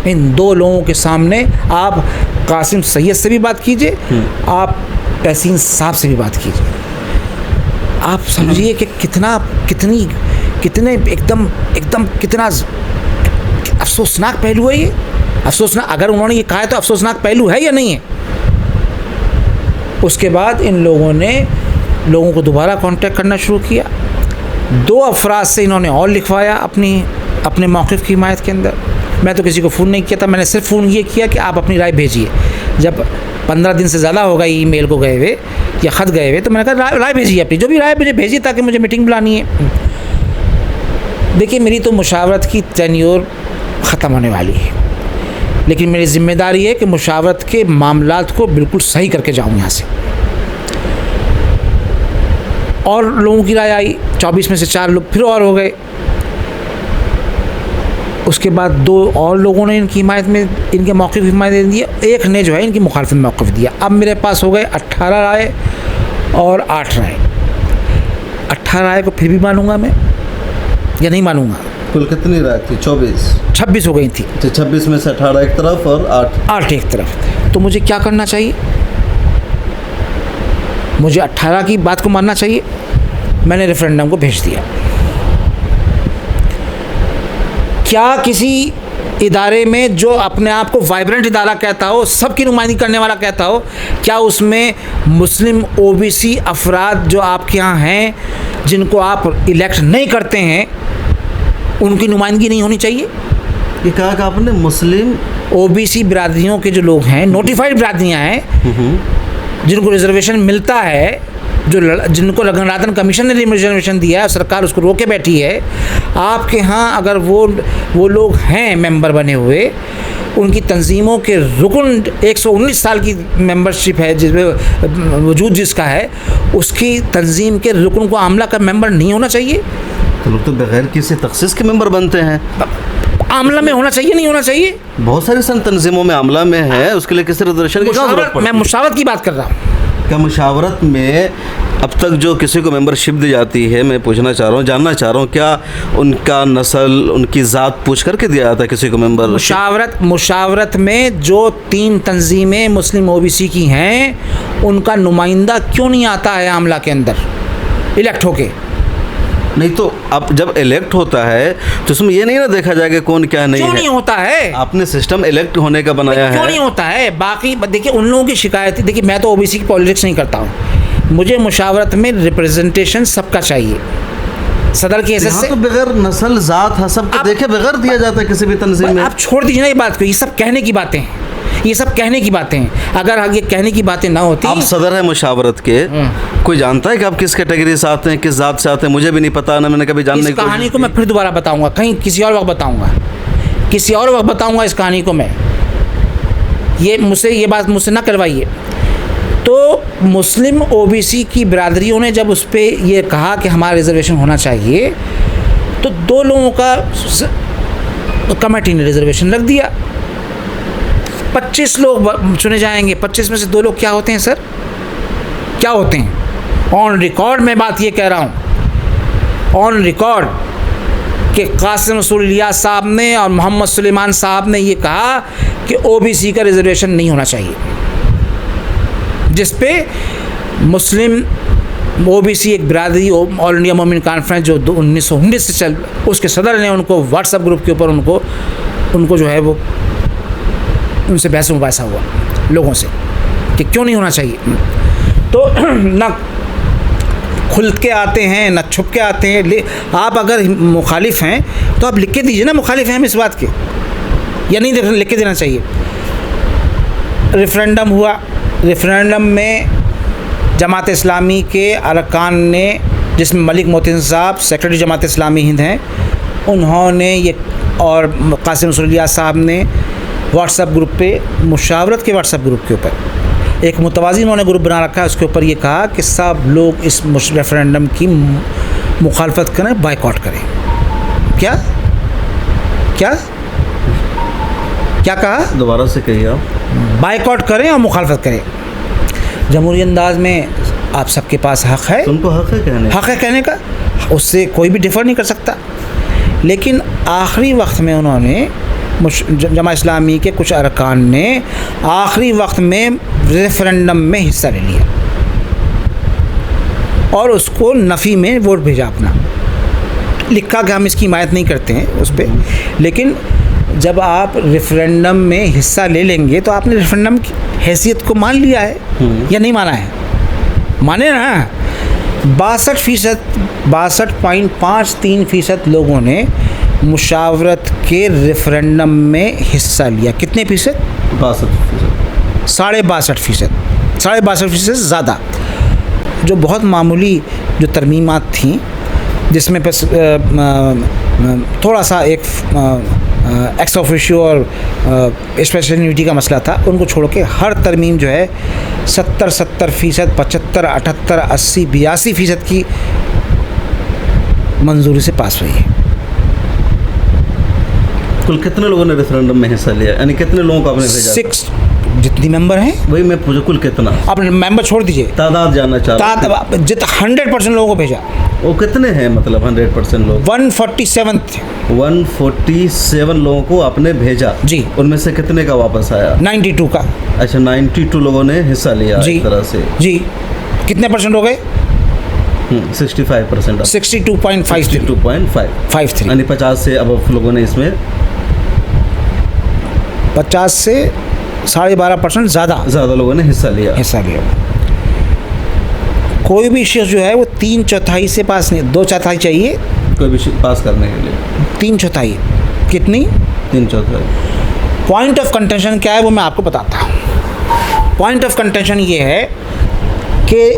इन दो लोगों के सामने आप कासिम सैयद से भी बात कीजिए, आप तहसीन साहब से भी बात कीजिए। आप समझिए कि कितने एकदम कितना अफसोसनाक पहलू है ये। अफसोसनाक, अगर उन्होंने ये कहा है तो अफसोसनाक पहलू है या नहीं है। उसके बाद इन लोगों को दोबारा कांटेक्ट करना शुरू किया। 2 अफराद से इन्होंने और लिखवाया अपने मौक़िफ़ की हिमायत के अंदर। मैं तो किसी को फ़ोन नहीं किया था, मैंने सिर्फ फ़ोन ये किया कि आप अपनी राय भेजिए। जब 15 दिन से ज़्यादा हो गई ईमेल को गए हुए या ख़त गए हुए, तो मैंने कहा राय भेजिए अपनी, जो भी राय मुझे भेजिए ताकि मुझे मीटिंग बुलानी है। देखिए, मेरी तो मुशावरत की टेन्योर ख़त्म होने वाली है, लेकिन मेरी ज़िम्मेदारी है कि मुशावरत के मामलात को बिल्कुल सही करके जाऊँ यहाँ से। और लोगों की राय आई, 24 में से 4 लोग फिर और हो गए। उसके बाद 2 और लोगों ने इनकी हिमायत में, इनके मौक़िफ़ हिमायत दे दिया। एक ने जो है इनकी मुखालफत में मौक़िफ़ दिया। अब मेरे पास हो गए 18 राय और 8 राय। 18 राय को फिर भी मानूंगा मैं या नहीं मानूंगा? कुल कितनी राय थी? 26 हो गई थी। 26 में से 18 एक तरफ और 8 एक तरफ। तो मुझे क्या करना चाहिए? मुझे 18 की बात को मानना चाहिए। मैंने रेफरेंडम को भेज दिया। क्या किसी इदारे में जो अपने आप को वाइब्रेंट इदारा कहता हो, सबकी नुमाइंदगी करने वाला कहता हो, क्या उसमें मुस्लिम ओबीसी अफराद जो आपके यहाँ हैं, जिनको आप इलेक्ट नहीं करते हैं, उनकी नुमाइंदगी नहीं होनी चाहिए? ये कहा कि आपने मुस्लिम ओबीसी बिरादरियों के जो लोग हैं, नोटिफाइड बिरादरियाँ हैं, जिनको रिजर्वेशन मिलता है, जिनको रंगनाथन कमीशन ने रिजर्वेशन दिया है और सरकार उसको रोके बैठी है, आपके यहाँ अगर वो लोग हैं मेंबर बने हुए, उनकी तंजीमों के रुकन 119 साल की मेंबरशिप है जिसमें वजूद जिसका है, उसकी तंजीम के रुकन को आमला का मेंबर नहीं होना चाहिए? तो लोग तो बगैर किसी तखसीस के मेंबर बनते हैं। आमला में होना चाहिए, नहीं होना चाहिए? बहुत सारी सन तंजीमों में आमला में है, उसके लिए किसी रिजर्वेशन की जरूरत पड़ती है। मैं मुशावरत की बात कर रहा हूँ। क्या मुशावरत में अब तक जो किसी को मेंबरशिप दी जाती है, मैं पूछना चाह रहा हूँ, जानना चाह रहा हूँ, क्या उनका नस्ल, उनकी ज़ात पूछ करके दिया जाता है किसी को मेंबर? मुशावरत में जो 3 तंजीमें मुस्लिम ओबीसी की हैं, उनका नुमाइंदा क्यों नहीं आता है आमला के अंदर इलेक्ट होके? नहीं तो अब जब इलेक्ट होता है तो उसमें ये नहीं ना देखा जाएगा कौन क्या नहीं है। क्यों नहीं होता है? आपने सिस्टम इलेक्ट होने का बनाया है। क्यों नहीं होता है? बाकी देखिए, उन लोगों की शिकायत, देखिए मैं तो ओबीसी की पॉलिटिक्स नहीं करता हूँ, मुझे मुशावरत में रिप्रेजेंटेशन सबका चाहिए। सदर की हैसियत से तो बगैर नस्ल, ज़ात, हसब को देखे बगैर दिया जाता है किसी भी तंजीम में। आप छोड़ दीजिए ना ये बात को, ये सब कहने की बातें हैं, ये सब कहने की बातें हैं। अगर ये कहने की बातें ना होती। आप सदर है मुशावरत के, कोई जानता है कि आप किस कैटेगरी से आते हैं, किस जात से आते हैं? मुझे भी नहीं पता, ना मैंने कभी जानने की कोशिश की। इस कहानी को मैं फिर दोबारा बताऊंगा, कहीं किसी और वक्त बताऊंगा, इस कहानी को मैं। ये बात मुझसे ना करवाइए। तो मुस्लिम ओबीसी की बिरादरियों ने जब उस पर ये कहा कि हमारा रिजर्वेशन होना चाहिए, तो 2 लोगों का कमेटी ने रिजर्वेशन रख दिया। 25 लोग चुने जाएंगे। 25 में से 2 लोग क्या होते हैं सर? क्या होते हैं? ऑन रिकॉर्ड मैं बात ये कह रहा हूँ, ऑन रिकॉर्ड, कि कासिम रसूल इलियास साहब ने और मोहम्मद सुलेमान साहब ने ये कहा कि ओबीसी का रिजर्वेशन नहीं होना चाहिए, जिस पे मुस्लिम ओबीसी एक बिरादरी ऑल इंडिया मोमिन कॉन्फ्रेंस जो 1919 से चल, उसके सदर ने उनको व्हाट्सएप ग्रुप के ऊपर उनको जो है वो उनसे बहस मुबासा हुआ लोगों से कि क्यों नहीं होना चाहिए। तो ना खुल के आते हैं ना छुप के आते हैं। आप अगर मुखालिफ हैं तो आप लिख के दीजिए ना, मुखालिफ हैं हम इस बात के, या नहीं लिख के देना चाहिए। रेफरेंडम हुआ, रेफरेंडम में जमात इस्लामी के अरकान ने, जिसमें मलिक मोहसिन साहब सेक्रेटरी जमात इस्लामी हिंद हैं, उन्होंने ये, और कासिम रसूल इलियास साहब ने व्हाट्सएप ग्रुप पे, मुशावरत के व्हाट्सएप ग्रुप के ऊपर एक मुतवाज़ी उन्होंने ग्रुप बना रखा है, उसके ऊपर ये कहा कि सब लोग इस रेफरेंडम की मुखालफत करें, बाइकआउट करें। क्या क्या क्या कहा? दोबारा से कहिए आप। बाइकआउट करें और मुखालफत करें। जमहूरी अंदाज में आप सबके पास हक़ है, उनको हक़ है कहने का, उससे कोई भी डिफ़र नहीं कर सकता। लेकिन आखिरी वक्त में उन्होंने जमा इस्लामी के कुछ अरकान ने आखिरी वक्त में रेफरेंडम में हिस्सा ले लिया और उसको नफ़ी में वोट भेजा अपना। लिखा कि हम इसकी हिमायत नहीं करते हैं उस पर, लेकिन जब आप रेफरेंडम में हिस्सा ले लेंगे तो आपने रेफरेंडम की हैसियत को मान लिया है या नहीं माना है? माने ना। 62.53% लोगों ने मुशावरत के रेफरेंडम में हिस्सा लिया। कितने फीसद? 62%। 62.5% ज़्यादा, जो बहुत मामूली जो तरमीमात थीं, जिसमें बस थोड़ा सा एक एक्स ऑफिशियो और स्पेशल यूनिटी का मसला था, उनको छोड़ के हर तरमीम जो है 70% 75, 78, 80, 82% की मंजूरी से पास हुई है। कुल कितने लोगों ने रेफरेंडम में हिस्सा लिया, यानी कितने लोगों को आपने भेजा? 6 जितनी मेंबर हैं, वही मैं पूछा कुल कितना? आप मेंबर छोड़ दीजिए, तादाद जानना चाह रहा हूं। 100% लोगों को भेजा। वो कितने हैं मतलब 100% लोग? 147 थे। 147 लोगों को आपने भेजा जी। उनमें से कितने का वापस आया? 92 का। अच्छा, 92 लोगों ने हिस्सा लिया जी। इस तरह से। जी। कितने परसेंट हो गए? 65%। 62.53 यानी 50 से अब लोगों ने इसमें 50 से 12.5% ज़्यादा लोगों ने हिस्सा लिया। कोई भी शख्स जो है वो 3/4 से पास नहीं, 2/4 चाहिए कोई भी पास करने के लिए। 3/4 कितनी? 3/4। पॉइंट ऑफ कंटेंशन क्या है वो मैं आपको बताता हूँ। पॉइंट ऑफ कंटेंशन ये है कि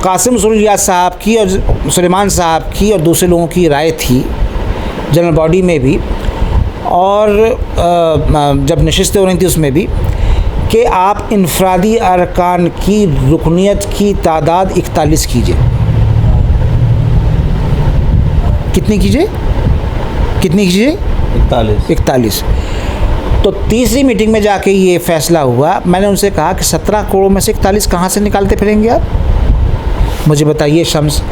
कासिम सुल्लिया साहब की और सुलेमान साहब की और दूसरे लोगों की राय थी जनरल बॉडी में भी, और जब नशिस्तें हो रही थी उसमें भी, कि आप इनफरादी अरकान की रुकनियत की तादाद 41 कीजिए। कितनी कीजिए? 41। तो तीसरी मीटिंग में जाके ये फैसला हुआ। मैंने उनसे कहा कि 17 करोड़ में से 41 कहाँ से निकालते फिरेंगे आप? मुझे बताइए शम्स,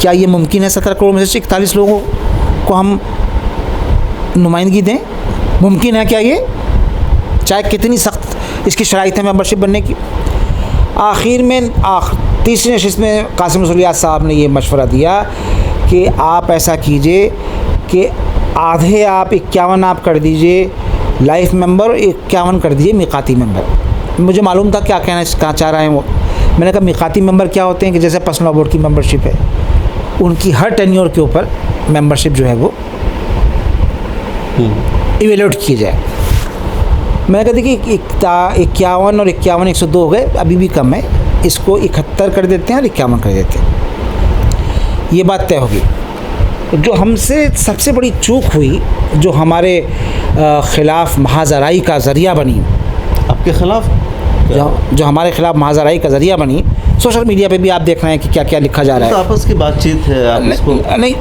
क्या ये मुमकिन है 17 करोड़ में से 41 लोगों को हम नुमाइंदगी दें? मुमकिन है क्या ये? चाहे कितनी सख्त इसकी शराइत है मेंबरशिप बनने की। आखिर में तीसरी नशिस्त में कासिम सुल्लिया साहब ने ये मशवरा दिया कि आप ऐसा कीजिए कि आधे आप 51 आप कर दीजिए लाइफ मेंबर, 51 कर दीजिए मिकाती मेंबर। मुझे मालूम था क्या कहना चाह रहे हैं वो। मैंने कहा मिकाती मेंबर क्या होते हैं कि जैसे पर्सनल बोर्ड की मेंबरशिप है, उनकी हर टेन्योर के ऊपर मेंबरशिप जो है वो इवेल्यूएट की जाए। मैंने कहा देखिए 51 और 51 102 हो गए, अभी भी कम है, इसको 71 कर देते हैं और 51 कर देते हैं। ये बात तय होगी। जो हमसे सबसे बड़ी चूक हुई, जो हमारे ख़िलाफ़ महाज़राई का ज़रिया बनी, आपके ख़िलाफ़ जो हमारे ख़िलाफ़ महाज़राई का ज़रिया बनी, सोशल मीडिया पे भी आप देख रहे हैं कि क्या क्या लिखा जा रहा है। तो आपस की बातचीत है, आप इसको नहीं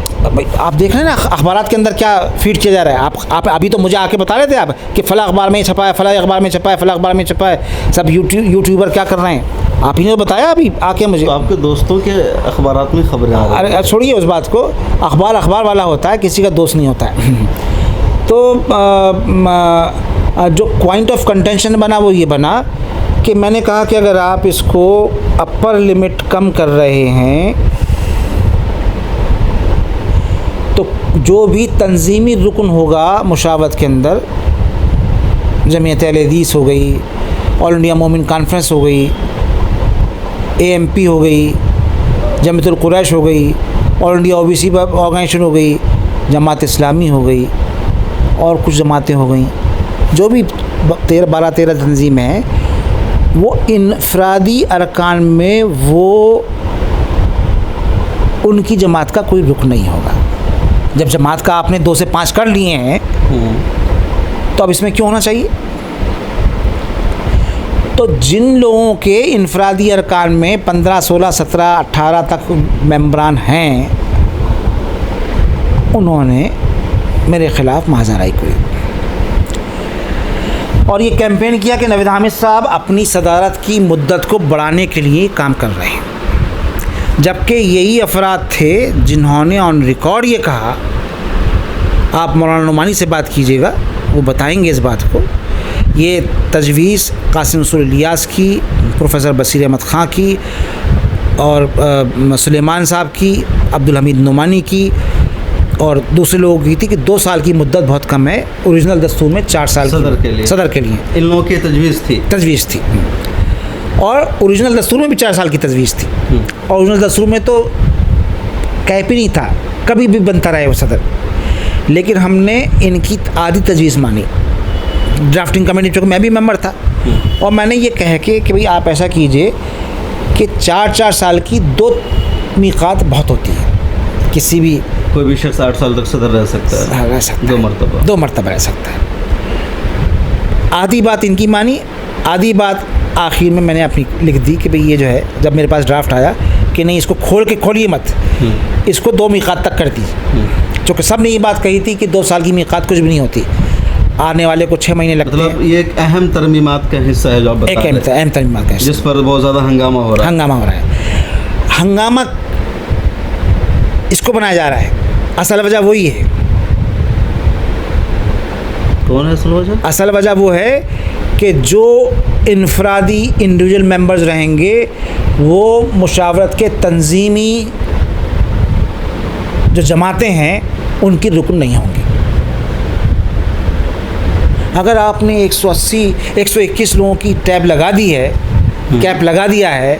आप देख रहे हैं ना अखबारात के अंदर क्या फीड किया जा रहा है। आप अभी तो मुझे आके बता रहे थे आप कि फ़ला अखबार में छपा है, फ़ला अखबार में छपा है, फ़ला अखबार में छपा है। सब यूट्यूबर क्या कर रहे हैं, आप ही ने बताया अभी आके मुझे। तो आपके दोस्तों के अखबारात में खबरें आ रही हैं। अरे छोड़िए उस बात को, अखबार वाला होता है, किसी का दोस्त नहीं होता है। तो जो पॉइंट ऑफ कंटेंशन बना वो ये बना कि मैंने कहा कि अगर आप इसको अपर लिमिट कम कर रहे हैं तो जो भी तंजीमी रुकन होगा मुशावरत के अंदर, जमीयत अहले हदीस हो गई, ऑल इंडिया मोमिन कॉन्फ्रेंस हो गई, AMP हो गई, जमीयतुल कुरैश हो गई, ऑल इंडिया OBC ऑर्गेनाइजेशन हो गई, जमात इस्लामी हो गई और कुछ जमातें हो गई, जो भी 12-13 तंजीमें हैं, वो इनफरादी अरकान में वो उनकी जमात का कोई रुख नहीं होगा। जब जमात का आपने 2 से 5 कर लिए हैं तो अब इसमें क्यों होना चाहिए? तो जिन लोगों के इनफरादी अरकान में 15, 16, 17, 18 तक मेंबरान हैं, उन्होंने मेरे ख़िलाफ़ महाज़राई की और ये कैंपेन किया कि नवीद हामिद साहब अपनी सदारत की मुद्दत को बढ़ाने के लिए काम कर रहे हैं, जबकि यही अफराद थे जिन्होंने ऑन रिकॉर्ड ये कहा, आप मौलाना नुमानी से बात कीजिएगा, वो बताएंगे इस बात को। ये तजवीज़ कासिम रसूल इलियास की, प्रोफेसर बसीर अहमद ख़ां की और सुलेमान साहब की, अब्दुल हमीद नुमानी की और दूसरे लोगों की थी कि 2 साल की मुद्दत बहुत कम है। ओरिजिनल दस्तूर में 4 साल सदर के लिए इन लोगों की तजवीज़ थी। और ओरिजिनल दस्तूर में भी 4 साल की तजवीज़ थी। और ओरिजिनल दस्तूर में तो कैप ही नहीं था, कभी भी बनता रहे वो सदर। लेकिन हमने इनकी आधी तजवीज़ मानी। ड्राफ्टिंग कमेटी चूँकि मैं भी मेंबर था और मैंने ये कह के कि भाई आप ऐसा कीजिए कि 4-4 साल की 2 मीक़ात बहुत होती है। किसी भी कोई भी शख्स 8 साल तक सदर रह सकता है, रह सकता है, 2 मरतबा रह सकता है। आधी बात इनकी मानी, आधी बात आखिर में मैंने अपनी लिख दी कि भाई ये जो है, जब मेरे पास ड्राफ्ट आया कि नहीं इसको खोलिए मत, इसको 2 मीक़ात तक कर दी। चूँकि सब ने ये बात कही थी कि 2 साल की मीक़ात कुछ भी नहीं होती, आने वाले को 6 महीने लगते हैं। ये एक अहम तरमीमात का हिस्सा है जो आप बता रहे हैं। एक अहम तरमीमात का हिस्सा, जिस पर बहुत ज़्यादा हंगामा हो रहा है। हंगामा इसको बनाया जा रहा है, असल वजह वही है। कौन है असल वजह? असल वजह वो है कि जो इनफरादी इंडिविजुअल मेंबर्स रहेंगे वो मुशावरत के तंजीमी जो जमातें हैं उनकी रुकन नहीं होंगी। अगर आपने 180-121 लोगों की टैब लगा दी है, कैप लगा दिया है,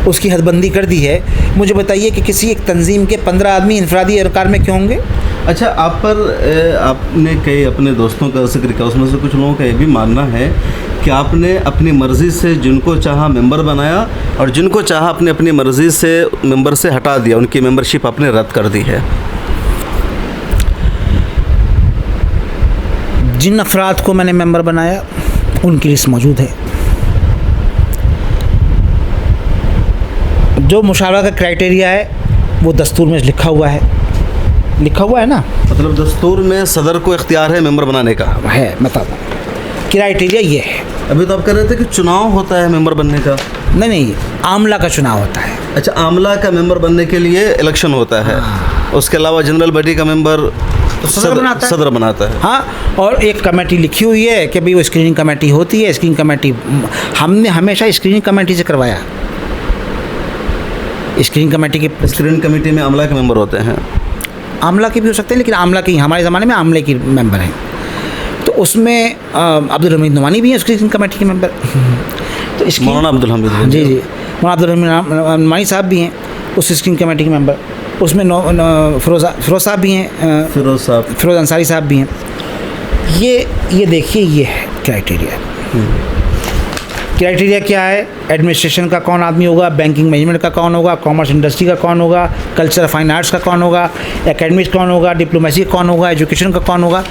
उसकी हदबंदी कर दी है, मुझे बताइए कि किसी एक तंजीम के 15 आदमी इनफरादी अरकार में क्यों होंगे? अच्छा, आप पर आपने कई अपने दोस्तों का जिक्र किया, उसमें से कुछ लोगों का ये भी मानना है कि आपने अपनी मर्ज़ी से जिनको चाहा मेंबर बनाया और जिनको चाहा अपनी मर्ज़ी से मेंबर से हटा दिया, उनकी मेंबरशिप आपने रद्द कर दी है। जिन अफराद को मैंने मेंबर बनाया उनकी लिस्ट मौजूद है। जो मुशावरा का क्राइटेरिया है वो दस्तूर में लिखा हुआ है ना। मतलब दस्तूर में सदर को इख्तियार है मेंबर बनाने का है, बताता हूँ। क्राइटेरिया ये है। अभी तो आप कह रहे थे कि चुनाव होता है मेंबर बनने का। नहीं, आमला का चुनाव होता है। अच्छा, आमला का मेंबर बनने के लिए इलेक्शन होता है। उसके अलावा जनरल बॉडी का मेंबर सदर बनाता है। हाँ, और एक कमेटी लिखी हुई है कि भाई वो स्क्रीनिंग कमेटी होती है। स्क्रीनिंग कमेटी हमने हमेशा स्क्रीनिंग कमेटी से करवाया। स्क्रीनिंग कमेटी में आमला के मेंबर होते हैं। आमला के भी हो सकते हैं, लेकिन आमला की हमारे ज़माने में आमले की मेंबर हैं। तो उसमें अब्दुल हमीद नुमानी भी हैं स्क्रीनिंग कमेटी के मेंबर। तो इसकी मौलाना अब्दुल हमीद, जी, मौलाना अब्दुल हमीद नुमानी साहब भी हैं उस स्क्रीनिंग कमेटी के मेंबर। उसमें फिरोज़ साहब भी हैं, फिरोज़ अंसारी साहब भी हैं। ये देखिए, ये है क्राइटेरिया। क्राइटेरिया क्या है? एडमिनिस्ट्रेशन का कौन आदमी होगा, बैंकिंग मैनेजमेंट का कौन होगा, कॉमर्स इंडस्ट्री का कौन होगा, कल्चर फाइन आर्ट्स का कौन होगा, एकेडमिक्स कौन होगा, डिप्लोमेसी कौन होगा, एजुकेशन का कौन होगा,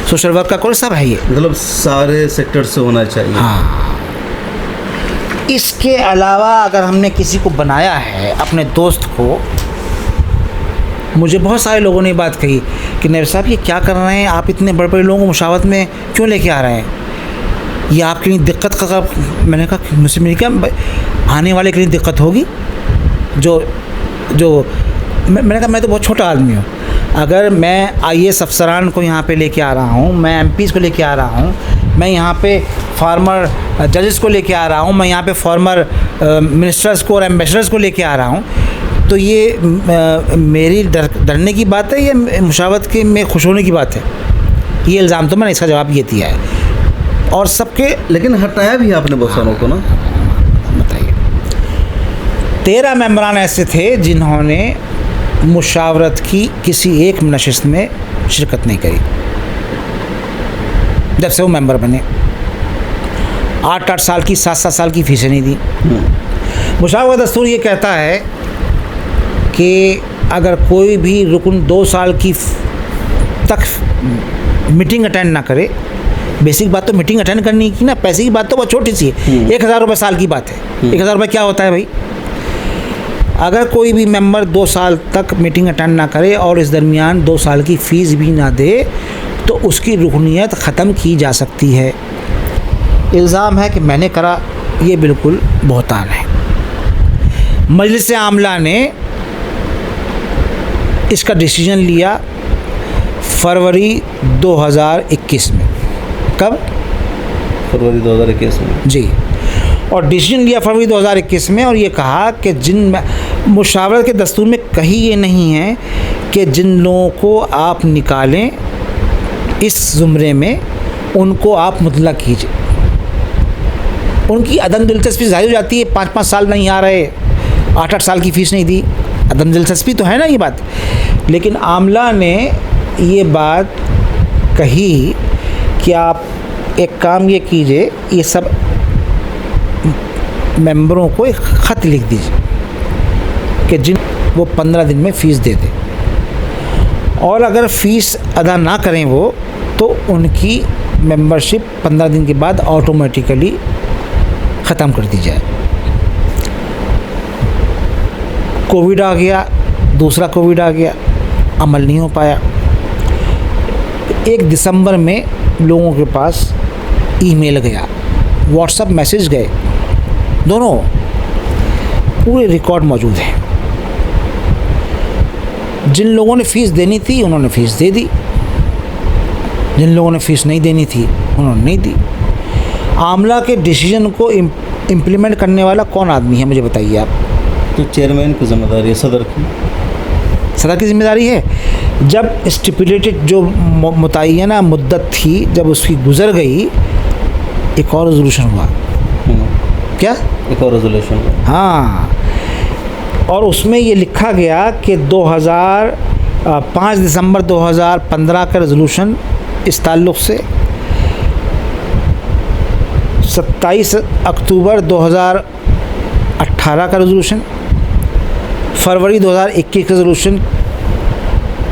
सोशल वर्क का कौन, सब है ये। मतलब सारे सेक्टर से होना चाहिए। हाँ। इसके अलावा अगर हमने किसी को बनाया है, अपने दोस्त को, मुझे बहुत सारे लोगों ने बात कही कि नैब साहब ये क्या कर रहे हैं आप, इतने बड़े बड़े लोगों को मुशावरत में क्यों लेके आ रहे हैं, ये आपके लिए दिक्कत का। मैंने कहा मुझसे मेरी क्या, आने वाले के लिए दिक्कत होगी। मैंने कहा मैं तो बहुत छोटा आदमी हूँ। अगर मैं IAS अफसरान को यहाँ पे लेके आ रहा हूँ, मैं MPs को लेके आ रहा हूँ, मैं यहाँ पे फार्मर जजेस को लेके आ रहा हूँ, मैं यहाँ पे फॉर्मर मिनिस्टर्स को और एम्बेसडर्स को लेके आ रहा हूँ, तो ये मेरी डरने की बात है या मुशावरत के में खुश होने की बात है? ये इल्ज़ाम तो मैंने इसका जवाब ये दिया है। और सबके, लेकिन हटाया भी आपने बहुत सारों को ना। बताइए, 13 मेंबरान ऐसे थे जिन्होंने मुशावरत की किसी एक नशिस्त में शिरकत नहीं करी जब से वो मेंबर बने। 8-8 साल की, 7-7 साल की फीसें नहीं दी। मुशावरत का दस्तूर ये कहता है कि अगर कोई भी रुकन 2 साल की तक मीटिंग अटेंड ना करे, बेसिक बात तो मीटिंग अटेंड करनी की ना, पैसे की बात तो बहुत छोटी सी है। 1000 रुपये साल की बात है। 1000 रुपये क्या होता है भाई? अगर कोई भी मेंबर 2 साल तक मीटिंग अटेंड ना करे और इस दरमियान 2 साल की फ़ीस भी ना दे तो उसकी रुकनीत ख़त्म की जा सकती है। इल्ज़ाम है कि मैंने करा, ये बिल्कुल बहतान है। मजलिस आमला ने इसका डिसीजन लिया फरवरी 2021 में। कब? फरवरी 2021 में जी। और डिसीजन लिया फरवरी 2021 में, और ये कहा कि जिन मुशावरत के दस्तूर में कहीं ये नहीं है कि जिन लोगों को आप निकालें इस ज़ुमरे में उनको आप मुतलक कीजिए। उनकी अदम दिलचस्पी जाहिर हो जाती है, 5-5 साल नहीं आ रहे, 8-8 साल की फ़ीस नहीं दी, अदम दिलचस्पी तो है ना ये बात। लेकिन आमला ने ये बात कही कि आप एक काम ये कीजिए, ये सब मेंबरों को एक ख़त लिख दीजिए कि जिन वो 15 दिन में फ़ीस दे दें, और अगर फ़ीस अदा ना करें वो तो उनकी मेंबरशिप 15 दिन के बाद ऑटोमेटिकली ख़त्म कर दी जाए। कोविड आ गया, दूसरा कोविड आ गया, अमल नहीं हो पाया। 1 दिसंबर में लोगों के पास ईमेल गया, व्हाट्सएप मैसेज गए, दोनों पूरे रिकॉर्ड मौजूद हैं। जिन लोगों ने फ़ीस देनी थी उन्होंने फ़ीस दे दी, जिन लोगों ने फ़ीस नहीं देनी थी उन्होंने नहीं दी। आमला के डिसीजन को इम्प्लीमेंट करने वाला कौन आदमी है, मुझे बताइए आप। तो चेयरमैन की जिम्मेदारी है, सदर की जिम्मेदारी है। जब स्टिपुलेटेड जो मुतय्यना मुद्दत थी, जब उसकी गुजर गई, एक और रेजोल्यूशन हुआ। क्या? एक और रेजोल्यूशन हुआ। हाँ, और उसमें ये लिखा गया कि 5 दिसंबर 2015 का रेजोल्यूशन इस ताल्लुक़ से, 27 अक्टूबर 2018 का रेजोल्यूशन, फरवरी 2021 का रेजोल्यूशन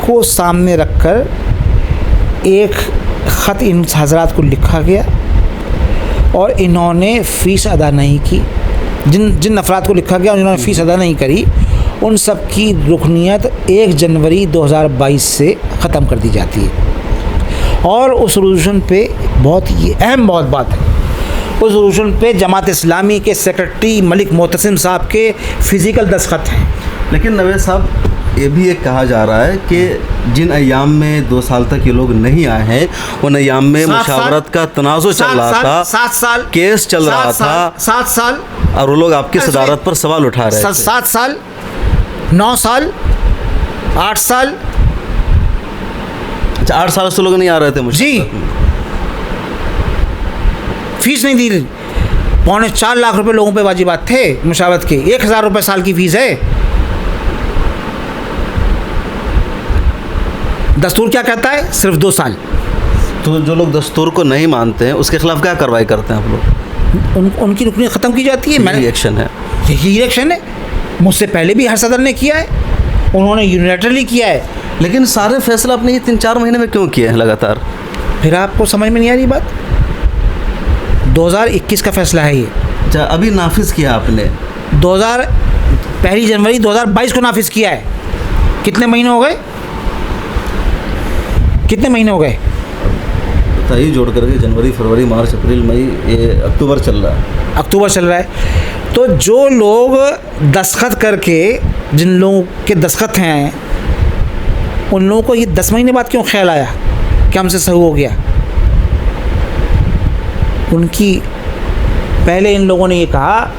को सामने रखकर एक ख़त इन हज़रात को लिखा गया, और इन्होंने फ़ीस अदा नहीं की। जिन अफराद को लिखा गया और इन्होंने फ़ीस अदा नहीं करी, उन सब की रुकनियत 1 जनवरी 2022 से ख़त्म कर दी जाती है। और उस रेजोल्यूशन पे बहुत ही अहम बात है, उस रेजोल्यूशन पे जमात इस्लामी के सेक्रेटरी मलिक मोहतसिम साहब के फ़िज़िकल दस्तखत हैं। लेकिन नवेद साहब, ये भी एक कहा जा रहा है कि जिन अयाम में 2 साल तक ये लोग नहीं आए हैं, उन अयाम में मुशावरत का तनाज़ुर चल रहा था, 7 साल केस चल रहा था, 7 साल, और वो लोग आपकी सदारत पर सवाल उठा रहे थे। 7 साल, 9 साल, 8 साल। अच्छा, 8 साल से लोग नहीं आ रहे थे जी, फीस नहीं दी। 4.25 लाख रुपए लोगों पे वाजिबात थे मुशावरत के, 1000 रुपये साल की फ़ीस है। दस्तूर क्या कहता है? सिर्फ 2 साल। तो जो लोग दस्तूर को नहीं मानते हैं उसके खिलाफ क्या कार्रवाई करते हैं आप लोग? उनकी रुकनियत ख़त्म की जाती है। यही एक्शन है, यही एक्शन है। मुझसे पहले भी हर सदर ने किया है, उन्होंने यूनिलैटरली किया है। लेकिन सारे फैसला अपने ये 3-4 महीने में क्यों किए हैं लगातार? फिर आपको समझ में नहीं आ रही बात? 2021 का फैसला है ये। अच्छा, अभी नाफिज किया आपने? 1 जनवरी 2022 को नाफिज किया है। कितने महीने हो गए? बताइए जोड़ करके। जनवरी, फरवरी, मार्च, अप्रैल, मई, ये अक्टूबर चल रहा है। अक्टूबर चल रहा है। तो जो लोग दस्तखत करके, जिन लोगों के दस्तखत हैं, उन लोगों को ये 10 महीने बाद क्यों ख्याल आया कि हमसे सही हो गया? उनकी पहले इन लोगों ने ये कहा,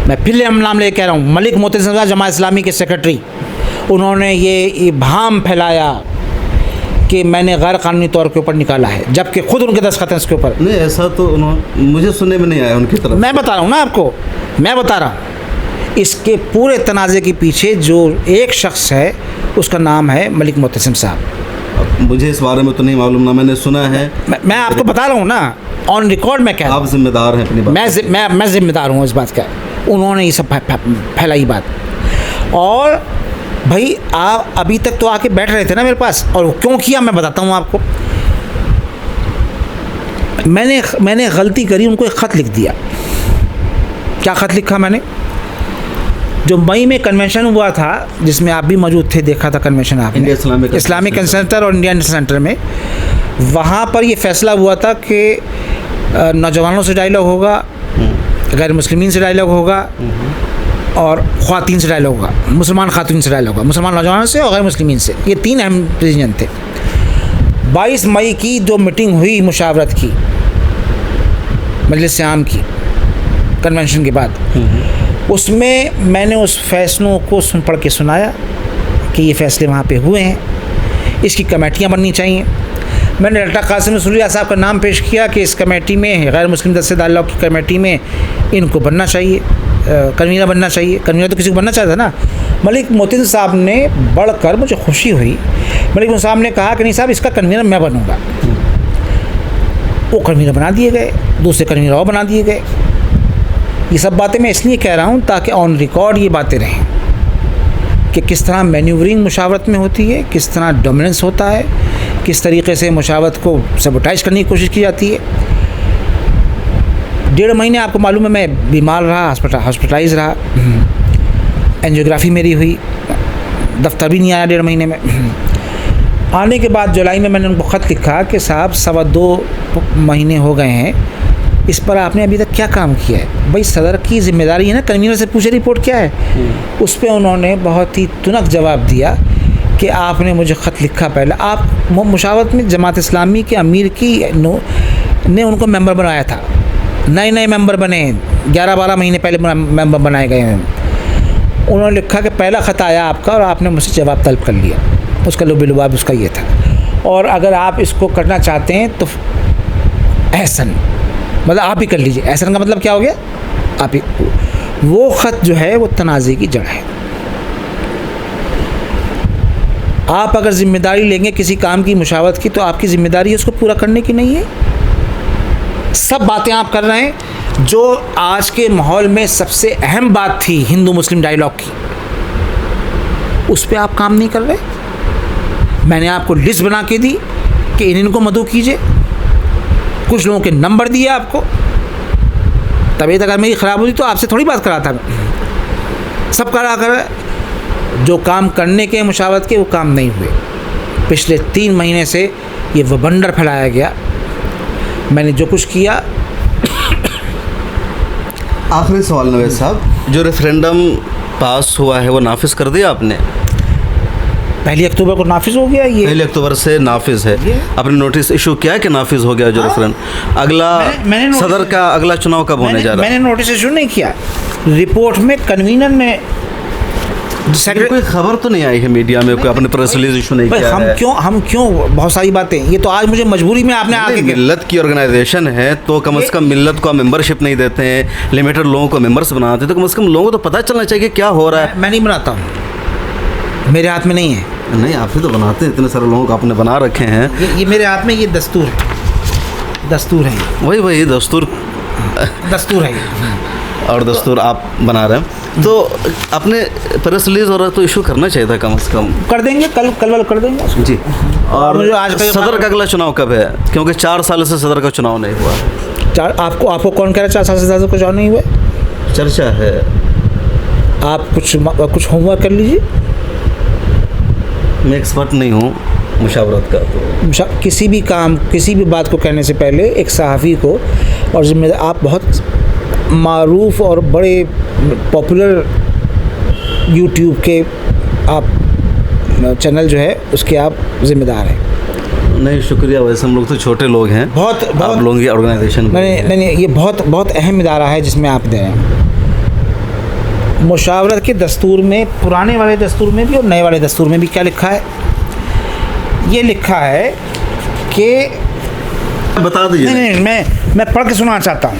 मैं फिर नाम ले कह रहा हूँ, मलिक मोहतसिम साहब जमात इस्लामी के सेक्रेटरी, उन्होंने ये भाम फैलाया कि मैंने गैर कानूनी तौर के ऊपर निकाला है, जबकि खुद उनके दस्तखत हैं इसके ऊपर। नहीं, ऐसा तो उन्होंने, मुझे सुनने में नहीं आया उनकी तरफ। मैं बता रहा हूँ ना आपको, मैं बता रहा हूँ। इसके पूरे तनाज़े के पीछे जो एक शख्स है उसका नाम है मलिक मोहतसिम साहब। मुझे इस बारे में तो नहीं मालूम, ना मैंने सुना है। मैं आपको बता रहा हूँ ना, ऑन रिकॉर्ड मैं कह रहा हूँ। आप जिम्मेदार हैं अपनी बात। मैं जिम्मेदार हूँ इस बात का। उन्होंने ये सब फैलाई बात। और भाई आप अभी तक तो आके बैठ रहे थे ना मेरे पास, और क्यों किया मैं बताता हूँ आपको। मैंने गलती करी, उनको एक ख़त लिख दिया। क्या ख़त लिखा मैंने? जो मई में कन्वेंशन हुआ था, जिसमें आप भी मौजूद थे, देखा था कन्वेंशन आपने, इंडिया इस्लामिक सेंटर और इंडियन सेंटर में, वहाँ पर ये फैसला हुआ था कि नौजवानों से डायलॉग होगा, गैर मुस्लिमीन से डायलॉग होगा, और ख़वातीन से डायलॉग होगा, मुसलमान ख़ातून से डायलॉग होगा, मुसलमान नौजवानों से और गैर मुस्लिमीन से। ये 3 अहम डिसीजन थे। 22 मई की जो मीटिंग हुई मुशावरत की, मजलिस आम की कन्वेंशन के बाद, उसमें मैंने उस फैसलों को पढ़ के सुनाया कि ये फ़ैसले वहाँ पे हुए हैं, इसकी कमेटियाँ बननी चाहिए। मैंने डॉक्टर कासिम रसूलिया साहब का नाम पेश किया कि इस कमेटी में, गैर मुस्लिम दस्ते दाखिला की कमेटी में इनको बनना चाहिए, कन्वीनर बनना चाहिए। कन्वीनर तो किसी को बनना चाहता था ना। मलिक मोहसिन साहब ने बढ़कर, मुझे खुशी हुई, मलिक मोहसिन साहब ने कहा कि नहीं साहब, इसका कन्वीनर मैं बनूँगा। वो कन्वीनर बना दिए गए, दूसरे कन्वीनर और बना दिए गए। ये सब बातें मैं इसलिए कह रहा हूँ ताकि ऑन रिकॉर्ड ये बातें रहें कि किस तरह मैन्यूवरिंग मुशावरत में होती है, किस तरह डोमिनेंस होता है, किस तरीके से मुशावरत को सबोटाइज करने की कोशिश की जाती है। 1.5 महीने आपको मालूम है मैं बीमार रहा, हॉस्पिटलाइज रहा, एंजियोग्राफी मेरी हुई, दफ्तर भी नहीं आया 1.5 महीने में। आने के बाद जुलाई में मैंने उनको ख़त लिखा कि साहब 2.25 महीने हो गए हैं, इस पर आपने अभी तक क्या काम किया है? भाई सदर की जिम्मेदारी है ना, कन्वीनर से पूछे रिपोर्ट क्या है। उस पर उन्होंने बहुत ही तुनक जवाब दिया कि आपने मुझे ख़त लिखा पहले, आप मुशावरत में जमात इस्लामी के अमीर की ने उनको मेंबर बनाया था, नए मेंबर बने, 11-12 महीने पहले मेंबर बनाए गए हैं। उन्होंने लिखा कि पहला ख़त आया आपका और आपने मुझसे जवाब तलब कर लिया, उसका लुबा उसका ये था, और अगर आप इसको करना चाहते हैं तो एहसन, मतलब आप ही कर लीजिए। एहसन का मतलब क्या हो गया? आप ही। वो ख़त जो है वो तनाज़े की जड़ है। आप अगर ज़िम्मेदारी लेंगे किसी काम की, मुशावरत की, तो आपकी ज़िम्मेदारी है उसको पूरा करने की नहीं है। सब बातें आप कर रहे हैं। जो आज के माहौल में सबसे अहम बात थी हिंदू मुस्लिम डायलॉग की, उस पर आप काम नहीं कर रहे। मैंने आपको लिस्ट बना के दी कि इनको मदऊ कीजिए, कुछ लोगों के नंबर दिए आपको। तबीयत अगर मेरी ख़राब हुई तो आपसे थोड़ी बात करा था, सब करा कर जो काम करने के मुशावरत के वो काम नहीं हुए। पिछले 3 महीने से ये वबंडर फैलाया गया। मैंने जो कुछ किया। आखिरी सवाल नवेद साहब, जो रेफरेंडम पास हुआ है वो नाफिज कर दिया आपने? 1 अक्टूबर को नाफिज हो गया। ये 1 अक्टूबर से नाफिज है। आपने नोटिस इशू किया कि नाफिज हो गया जो रेफरेंडम? अगला सदर का अगला चुनाव कब होने जा रहा है? मैंने नोटिस इशू नहीं किया। रिपोर्ट में कन्वीनर ने कोई खबर तो नहीं आई है मीडिया में, कोई आपने प्रेस रिलीज इशू नहीं किया है। हम क्यों बहुत सारी बातें, ये तो आज मुझे मजबूरी में आपने आके, मिल्लत की ऑर्गेनाइजेशन है तो कम से कम मिल्लत को मेंबरशिप नहीं देते हैं, लिमिटेड लोगों को मेंबर्स बनाते हैं, तो कम से कम लोगों को तो पता चलना चाहिए कि क्या हो रहा है। मैं नहीं बनाता हूँ, मेरे हाथ में नहीं है। नहीं, आप ही तो बनाते हैं, इतने सारे लोगों को आपने बना रखे हैं। ये मेरे हाथ में, ये दस्तूर है। वही दस्तूर है और दस्तूर आप बना रहे हैं। तो अपने प्रेस रिलीज हो रहा है तो इशू करना चाहिए था, कम से कम कर देंगे, कल कर देंगे जी। और मुझे आज सदर का अगला चुनाव कब है? क्योंकि 4 साल से सदर का चुनाव नहीं हुआ। आपको कौन कह रहा है 4 साल से ज़्यादा का चुनाव नहीं हुआ? चर्चा है। आप कुछ होमवर्क कर लीजिए। मैं एक्सपर्ट नहीं हूँ मुशावरत का, तो किसी भी बात को कहने से पहले एक सहाफ़ी को और जिम्मेदार, आप बहुत मारूफ और बड़े पॉपुलर यूट्यूब के आप चैनल जो है उसके आप ज़िम्मेदार हैं। नहीं, शुक्रिया। वैसे हम लोग तो छोटे लोग हैं, बहुत आप लोगों की ऑर्गेनाइजेशन। नहीं, ये बहुत अहम इदारा है जिसमें आप दे रहे हैं। मुशावरत के दस्तूर में, पुराने वाले दस्तूर में भी और नए वाले दस्तूर में भी क्या लिखा है? ये लिखा है कि, बता दीजिए। नहीं, मैं पढ़ के सुनाना चाहता हूँ।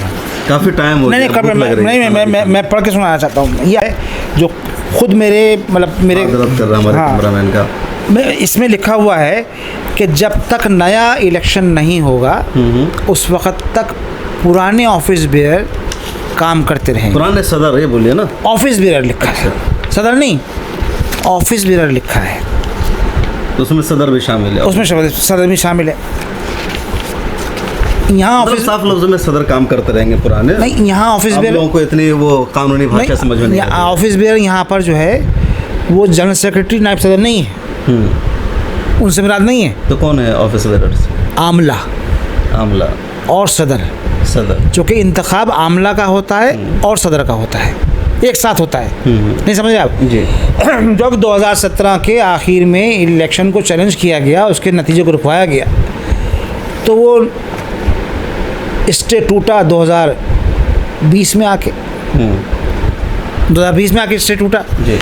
काफ़ी टाइम हो गया। नहीं, मैं पढ़ के सुनाना चाहता हूँ। यह है जो खुद मेरे कैमरामैन का, मैं इसमें लिखा हुआ है कि जब तक नया इलेक्शन नहीं होगा उस वक़्त तक पुराने ऑफिस बेयर काम करते रहेंगे। पुराने सदर, ये बोलिए ना। ऑफिस बेयर लिखा है, सदर नहीं, ऑफिस बेयर लिखा है। तो उसमें सदर भी शामिल है? उसमें सदर भी शामिल है। यहाँ ऑफिस, साफ लफ्ज़ों में सदर काम करते रहेंगे पुराने। नहीं, यहाँ ऑफिस बेयर, लोगों को इतनी वो कानूनी भाषा समझ में नहीं आती। ऑफिस बेयर यहाँ पर जो है वो जनरल सेक्रेटरी, नायब सदर नहीं है, उनसे मुराद नहीं है। तो कौन है ऑफिस बेयर? आमला और सदर। चूँकि इंतखाब आमला का होता है और सदर का होता है। एक साथ होता है, नहीं समझ रहे आप? जी। जब 2017 के आखिर में इलेक्शन को चैलेंज किया गया, उसके नतीजे को रुकवाया गया, तो वो स्टे टूटा 2020 में आके, 2020 में आके स्टे टूटा। जी।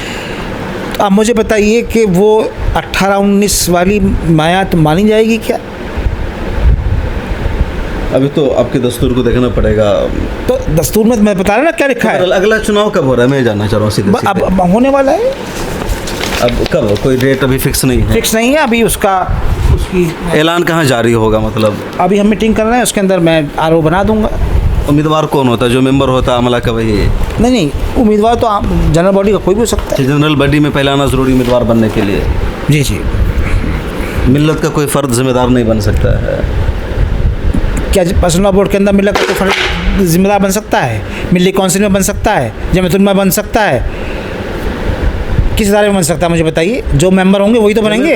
तो आप मुझे बताइए कि वो 18-19 वाली माया तो मानी जाएगी क्या? अभी तो आपके दस्तूर को देखना पड़ेगा। तो दस्तूर में मैं बता रहा ना क्या लिखा है। अगला चुनाव कब हो रहा है मैं जानना चाह रहा हूँ सीधे सीधे। अब होने वाला है, अब कब? कोई डेट अभी फिक्स नहीं है? फिक्स नहीं है अभी उसकी ऐलान कहाँ जारी होगा? मतलब अभी हम मीटिंग कर रहे हैं, उसके अंदर मैं आरओ बना दूंगा। उम्मीदवार कौन होता है? जो मेंबर होता है अमला का वही है? नहीं, उम्मीदवार तो आप जनरल बॉडी का कोई भी हो सकता है। जनरल बॉडी में पहले आना ज़रूरी उम्मीदवार बनने के लिए? जी जी। मिल्लत का कोई फ़र्द जिम्मेदार नहीं बन सकता है? क्या पर्सनल बोर्ड के अंदर मिल्लत का कोई जिम्मेदार बन सकता है? मिली काउंसिल में बन सकता है, जमीयतुल में बन सकता है, किस इदारे में बन सकता है? मुझे बताइए। जो मेंबर होंगे वही तो बनेंगे।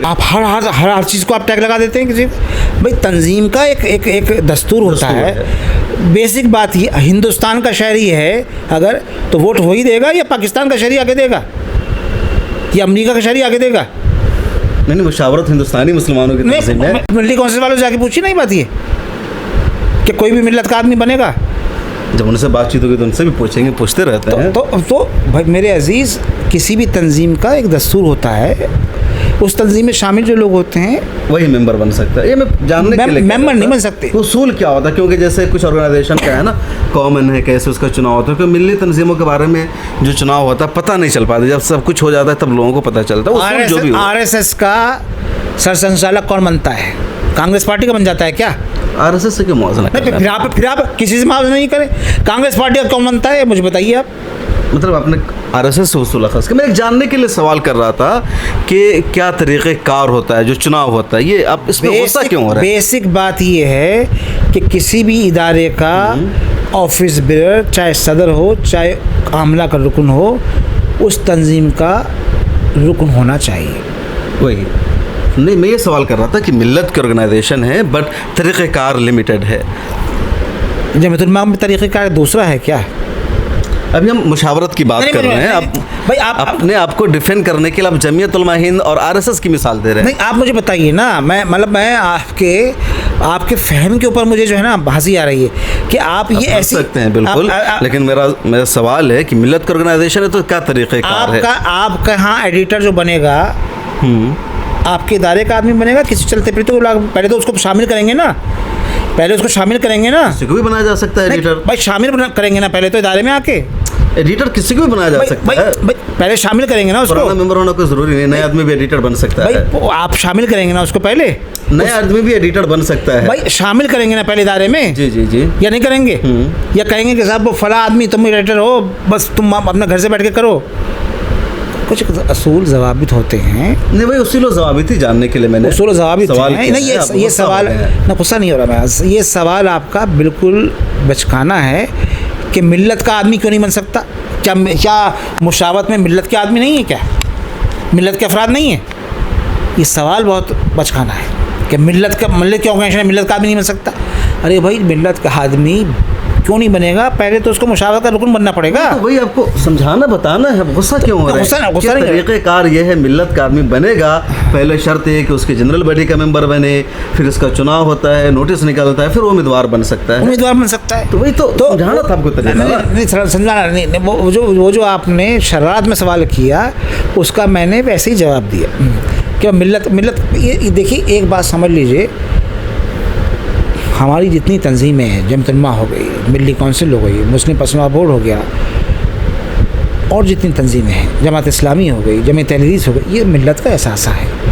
आप हर चीज़ को आप टैग लगा देते हैं किसी। भाई तंजीम का एक दस्तूर होता है। बेसिक बात ये, हिंदुस्तान का शहरी है अगर, तो वोट वही देगा या पाकिस्तान का शहरी आगे देगा या अमेरिका का शहरी आगे देगा? नहीं, मुशावरत हिंदुस्तानी मुसलमानों की तंजीम है। मिली काउंसिल वालों से जाके पूछिए नहीं बात ये कि कोई भी मिल्लत का आदमी बनेगा। जब उनसे बातचीत होगी तो उनसे भी पूछेंगे, पूछते रहते हैं। तो भाई मेरे अजीज़, किसी भी तंजीम का एक दस्तूर होता है, उस तंजीम में शामिल जो लोग होते हैं वही मेंबर बन सकता है। ये मैं जानने के लिए मेंबर नहीं बन सकते। उसूल क्या होता है? क्योंकि जैसे कुछ ऑर्गेनाइजेशन का है ना, कॉमन है कैसे उसका चुनाव होता है, क्योंकि मिली तंजीमों के बारे में जो चुनाव होता है पता नहीं चल पाता। जब सब कुछ हो जाता है तब लोगों को पता चलता है। उसूल जो भी हो। आरएसएस का सरसंघचालक कौन बनता है? कांग्रेस पार्टी का बन जाता है क्या? आरएसएस से क्यों मुआवजा? फिर आप किसी से मुआवजा नहीं करें। कांग्रेस पार्टी का कौन बनता है मुझे बताइए आप। मतलब आपने आरएसएस से उसूल खास मैं एक जानने के लिए सवाल कर रहा था कि क्या तरीक़ेकार होता है जो चुनाव होता है, ये आप इसमें होता क्यों हो रहा है? बेसिक बात ये है कि किसी भी इदारे का ऑफिस बेरर, चाहे सदर हो चाहे आमला का रुकन हो, उस तंजीम का रुकन होना चाहिए। वही नहीं, मैं ये सवाल कर रहा था कि मिल्लत की ऑर्गेनाइजेशन है बट तरीक़ेकार लिमिटेड है। जमीयतुल में तरीक़ेकार दूसरा है क्या? अभी हम मुशावरत की बात कर रहे हैं। अब भाई आप अपने आपको डिफेंड करने के लिए आप जमीयत उलमा हिंद और आरएसएस की मिसाल दे रहे हैं। नहीं, आप मुझे बताइए ना। मैं आपके फहम के ऊपर मुझे जो है ना हंसी आ रही है कि आप ये ऐसे सकते हैं बिल्कुल, लेकिन मेरा सवाल है कि मिल्लत का ऑर्गेनाइजेशन है तो क्या तरीक़ेकार है? आपका यहाँ एडिटर जो बनेगा आपके इदारे का आदमी बनेगा, किसी चलते फिरते पहले तो उसको शामिल करेंगे ना, किसी को भी बनाया जा सकता है एडिटर। भाई शामिल करेंगे ना पहले तो इदारे में आके। एडिटर किसी को भी बनाया जा सकता है। पहले शामिल करेंगे ना उसको। पुराना मेंबर होना कोई जरूरी नहीं, नया आदमी भी एडिटर बन सकता है। आप शामिल करेंगे ना उसको पहले। नया आदमी भी एडिटर बन सकता है। भाई शामिल करेंगे ना पहले इदारे में। जी जी जी। या नहीं करेंगे? या कहेंगे कि साहब वो फला आदमी तुम एडिटर हो, बस तुम अपना घर से बैठ के करो। कुछ असूल ज़वाबित होते हैं। नहीं भाई, उसूल ज़वाबित ही जानने के लिए मैंने उसूल ज़वाबित सवाल नहीं, ये सवाल ना, गुस्सा नहीं हो रहा मैं। ये सवाल आपका बिल्कुल बचकाना है कि मिल्लत का आदमी क्यों नहीं बन सकता? क्या मुशावरत में मिल्लत के आदमी नहीं है क्या? मिल्लत के अफराद नहीं है? ये सवाल बहुत बचकाना है कि मिल्लत के ऑर्गेनाइजेशन में मिल्लत का आदमी नहीं बन सकता। अरे भाई, मिल्लत का आदमी क्यों नहीं बनेगा? पहले तो उसको मुशावरत का रुकन बनना पड़ेगा। तो वही आपको समझाना बताना है, गुस्सा क्यों हो रहा है? गुस्सा नहीं। तरीक़ेकार ये है, मिल्लत का आदमी बनेगा, पहले शर्त है कि उसके जनरल बॉडी का मेंबर बने, फिर इसका चुनाव होता है, नोटिस निकलता है, फिर वो उम्मीदवार बन सकता है। तो वही तो समझाना था आपको तरीका। नहीं समझाना नहीं, वो जो आपने शरारत में सवाल किया उसका मैंने वैसे ही जवाब दिया कि मिल्लत ये देखिए, एक बात समझ लीजिए, हमारी जितनी तंजीमें हैं, जमीयत उलमा हो गई, मिली काउंसिल हो गई, मुस्लिम पर्सनल बोर्ड हो गया, और जितनी तंजीमें हैं, जमात इस्लामी हो गई, जमीयत तहरीर हो गई, ये मिल्लत का एहसास है।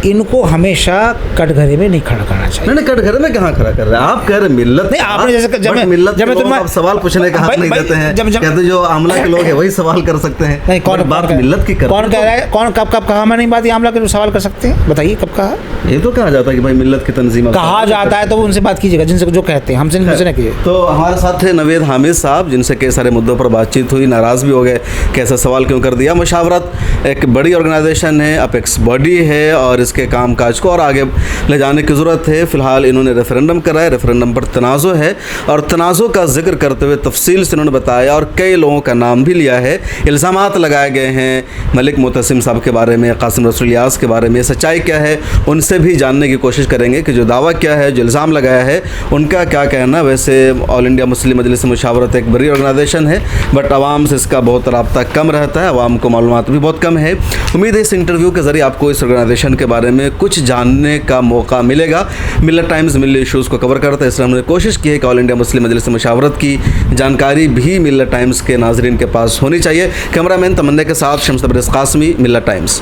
इनको हमेशा कटघरे में नहीं खड़ा करना चाहिए। नहीं, कटघरे में कहाँ खड़ा कर रहे हैं आप? कह रहे मिल्लत नहीं, आपने जैसे मिल्लत आप सवाल पूछने का हक नहीं देते हैं। कहते जो आमला के लोग हैं वही सवाल कर सकते हैं। नहीं, कौन बात मिल्लत की कर? कौन कह रहा है? कौन कब कहा? मैं नहीं बात, आमला के लोग सवाल कर सकते हैं, बताइए कब कहा? ये तो कहा जाता है कि भाई मिल्लत की तंजीम कहा जाता है, तो उनसे बात कीजिएगा जिनसे जो कहते हैं, हमसे नहीं कीजिए। तो हमारे साथ थे नवेद हामिद साहब, जिनसे कई सारे मुद्दों पर बातचीत हुई, नाराज़ भी हो गए, कैसा सवाल क्यों कर दिया। मुशावरत एक बड़ी ऑर्गेनाइजेशन है, अपेक्स बॉडी है, और इसके इसके कामकाज को और आगे ले जाने की ज़रूरत है। फ़िलहाल इन्होंने रेफरेंडम कराया, रेफरेंडम पर तनाज़ो है और तनाज़ो का जिक्र करते हुए तफसील से उन्होंने बताया और कई लोगों का नाम भी लिया है। इल्ज़ामात लगाए गए हैं मलिक मुतसिम साहब के बारे में, कासिम रसूल इलियास के बारे में। सच्चाई क्या है उनसे भी जानने की कोशिश करेंगे कि जो दावा क्या है, जो इल्ज़ाम लगाया है, उनका क्या कहना। वैसे ऑल इंडिया मुस्लिम मजलिस मुशावरत एक बड़ी ऑर्गेनाइजेशन है, बट आवाम से इसका बहुत रब्ता कम रहता है, आवाम को मालूमात भी बहुत कम है। उम्मीद है इस इंटरव्यू के ज़रिए आपको इस ऑर्गेनाइजेशन के बारे में कुछ जानने का मौका मिलेगा। मिल्लत टाइम्स मिल्ली इशूज़ को कवर करता है, इसलिए हमने कोशिश की है कि ऑल इंडिया मुस्लिम मजलिस मुशावरत की जानकारी भी मिल्लत टाइम्स के नाजरीन के पास होनी चाहिए। कैमरामैन तमन्ना के साथ शम्स तबरेज़ कासमी, मिल्लत टाइम्स।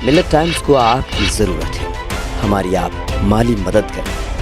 मिल्लत टाइम्स को आपकी ज़रूरत है, हमारी आप माली मदद करें।